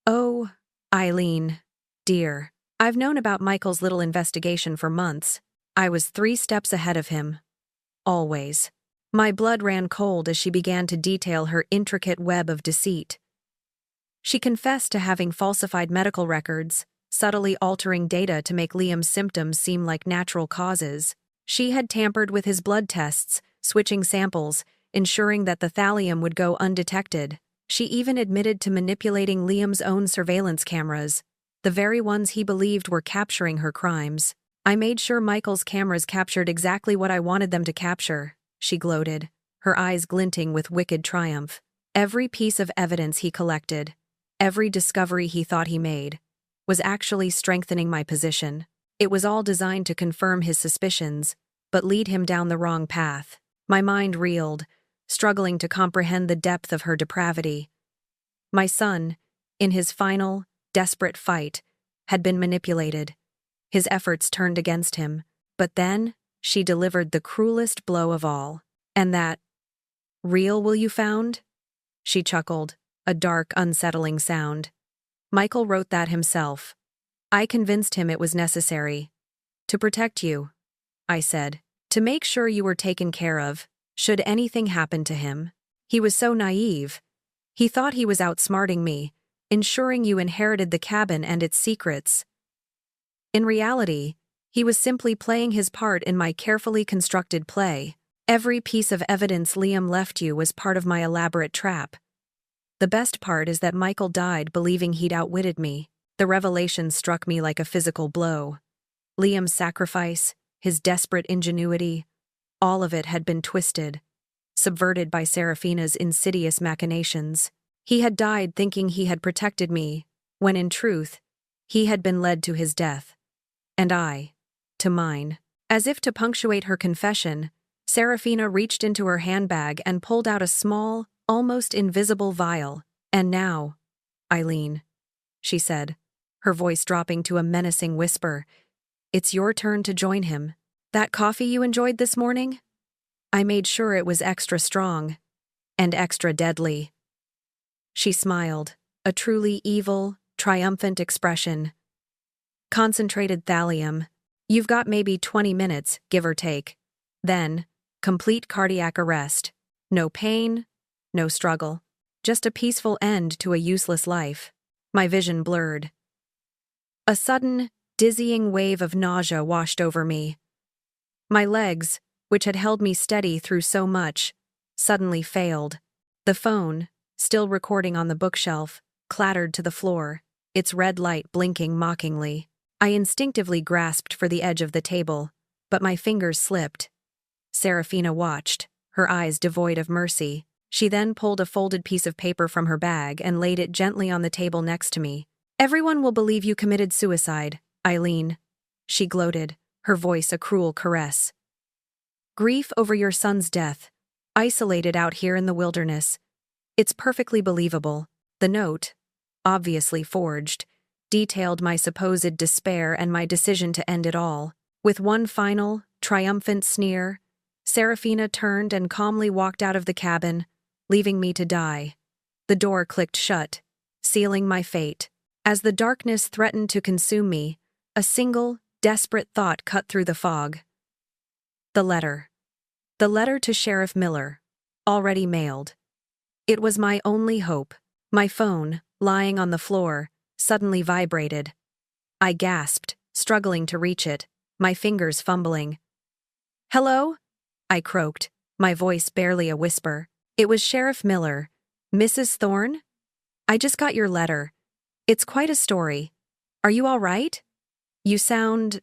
Oh, Eileen, dear. I've known about Michael's little investigation for months. I was 3 steps ahead of him. Always." My blood ran cold as she began to detail her intricate web of deceit. She confessed to having falsified medical records, subtly altering data to make Liam's symptoms seem like natural causes. She had tampered with his blood tests, switching samples, ensuring that the thallium would go undetected. She even admitted to manipulating Liam's own surveillance cameras, the very ones he believed were capturing her crimes. "I made sure Michael's cameras captured exactly what I wanted them to capture," she gloated, her eyes glinting with wicked triumph. "Every piece of evidence he collected, every discovery he thought he made, was actually strengthening my position. It was all designed to confirm his suspicions, but lead him down the wrong path." My mind reeled, struggling to comprehend the depth of her depravity. My son, in his final, desperate fight, had been manipulated, his efforts turned against him. But then, she delivered the cruelest blow of all. "And that real will you found?" She chuckled, a dark, unsettling sound. "Michael wrote that himself. I convinced him it was necessary. To protect you," I said. "To make sure you were taken care of, should anything happen to him." He was so naive. He thought he was outsmarting me, ensuring you inherited the cabin and its secrets. In reality, he was simply playing his part in my carefully constructed play. Every piece of evidence Liam left you was part of my elaborate trap. The best part is that Michael died believing he'd outwitted me. The revelation struck me like a physical blow. Liam's sacrifice, his desperate ingenuity, all of it had been twisted, subverted by Serafina's insidious machinations. He had died thinking he had protected me, when in truth, he had been led to his death. And I, to mine. As if to punctuate her confession, Serafina reached into her handbag and pulled out a small, almost invisible vial. "And now, Eileen," she said, her voice dropping to a menacing whisper, "it's your turn to join him. That coffee you enjoyed this morning? I made sure it was extra strong. And extra deadly." She smiled, a truly evil, triumphant expression. "Concentrated thallium. You've got maybe 20 minutes, give or take. Then, complete cardiac arrest. No pain, no struggle. Just a peaceful end to a useless life." My vision blurred. A sudden, dizzying wave of nausea washed over me. My legs, which had held me steady through so much, suddenly failed. The phone, still recording on the bookshelf, clattered to the floor, its red light blinking mockingly. I instinctively grasped for the edge of the table, but my fingers slipped. Serafina watched, her eyes devoid of mercy. She then pulled a folded piece of paper from her bag and laid it gently on the table next to me. "Everyone will believe you committed suicide, Eileen," she gloated, her voice a cruel caress. "Grief over your son's death, isolated out here in the wilderness. It's perfectly believable." The note, obviously forged, detailed my supposed despair and my decision to end it all. With one final, triumphant sneer, Serafina turned and calmly walked out of the cabin, leaving me to die. The door clicked shut, sealing my fate. As the darkness threatened to consume me, a single, desperate thought cut through the fog. The letter. The letter to Sheriff Miller, already mailed. It was my only hope. My phone, lying on the floor, suddenly vibrated. I gasped, struggling to reach it, my fingers fumbling. "Hello?" I croaked, my voice barely a whisper. It was Sheriff Miller. "Mrs. Thorne? I just got your letter. It's quite a story. Are you all right? You sound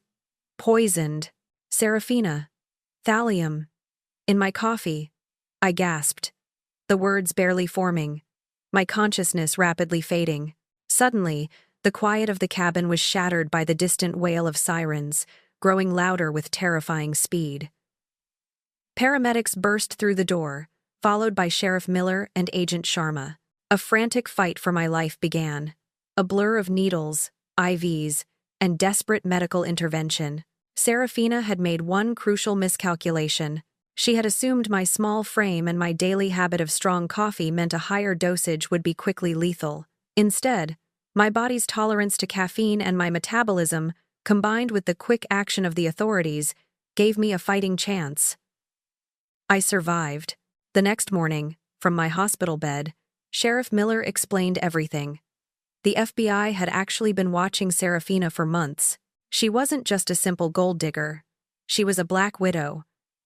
poisoned." "Serafina. Thallium. In my coffee." I gasped, the words barely forming, my consciousness rapidly fading. Suddenly, the quiet of the cabin was shattered by the distant wail of sirens, growing louder with terrifying speed. Paramedics burst through the door, followed by Sheriff Miller and Agent Sharma. A frantic fight for my life began. A blur of needles, IVs, and desperate medical intervention. Serafina had made one crucial miscalculation. She had assumed my small frame and my daily habit of strong coffee meant a higher dosage would be quickly lethal. Instead, my body's tolerance to caffeine and my metabolism, combined with the quick action of the authorities, gave me a fighting chance. I survived. The next morning, from my hospital bed, Sheriff Miller explained everything. The FBI had actually been watching Serafina for months. She wasn't just a simple gold digger. She was a black widow,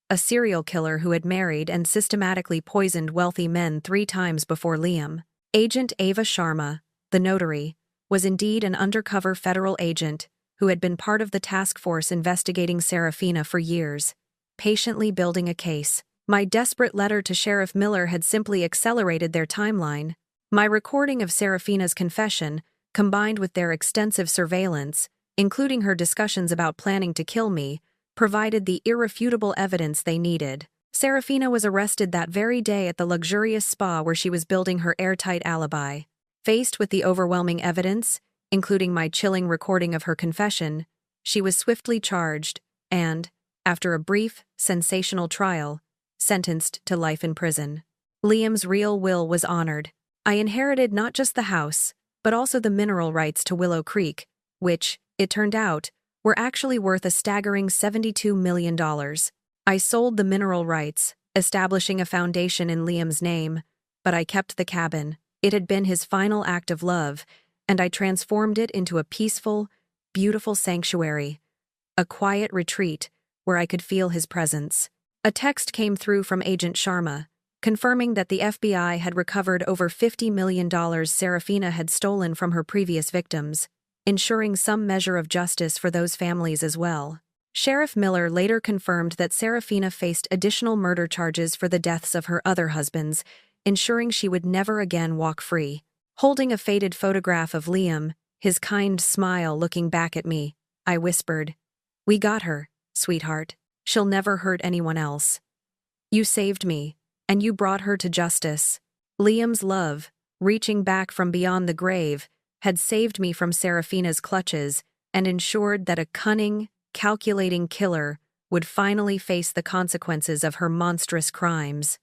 a serial killer who had married and systematically poisoned wealthy men 3 times before Liam. Agent Ava Sharma, the notary, was indeed an undercover federal agent who had been part of the task force investigating Serafina for years, patiently building a case. My desperate letter to Sheriff Miller had simply accelerated their timeline. My recording of Serafina's confession, combined with their extensive surveillance, including her discussions about planning to kill me, provided the irrefutable evidence they needed. Serafina was arrested that very day at the luxurious spa where she was building her airtight alibi. Faced with the overwhelming evidence, including my chilling recording of her confession, she was swiftly charged and, after a brief, sensational trial, sentenced to life in prison. Liam's real will was honored. I inherited not just the house, but also the mineral rights to Willow Creek, which, it turned out, were actually worth a staggering $72 million. I sold the mineral rights, establishing a foundation in Liam's name, but I kept the cabin. It had been his final act of love, and I transformed it into a peaceful, beautiful sanctuary, a quiet retreat where I could feel his presence. A text came through from Agent Sharma, confirming that the FBI had recovered over $50 million Serafina had stolen from her previous victims, ensuring some measure of justice for those families as well. Sheriff Miller later confirmed that Serafina faced additional murder charges for the deaths of her other husbands, ensuring she would never again walk free. Holding a faded photograph of Liam, his kind smile looking back at me, I whispered, "We got her, sweetheart. She'll never hurt anyone else. You saved me, and you brought her to justice." Liam's love, reaching back from beyond the grave, had saved me from Serafina's clutches and ensured that a cunning, calculating killer would finally face the consequences of her monstrous crimes.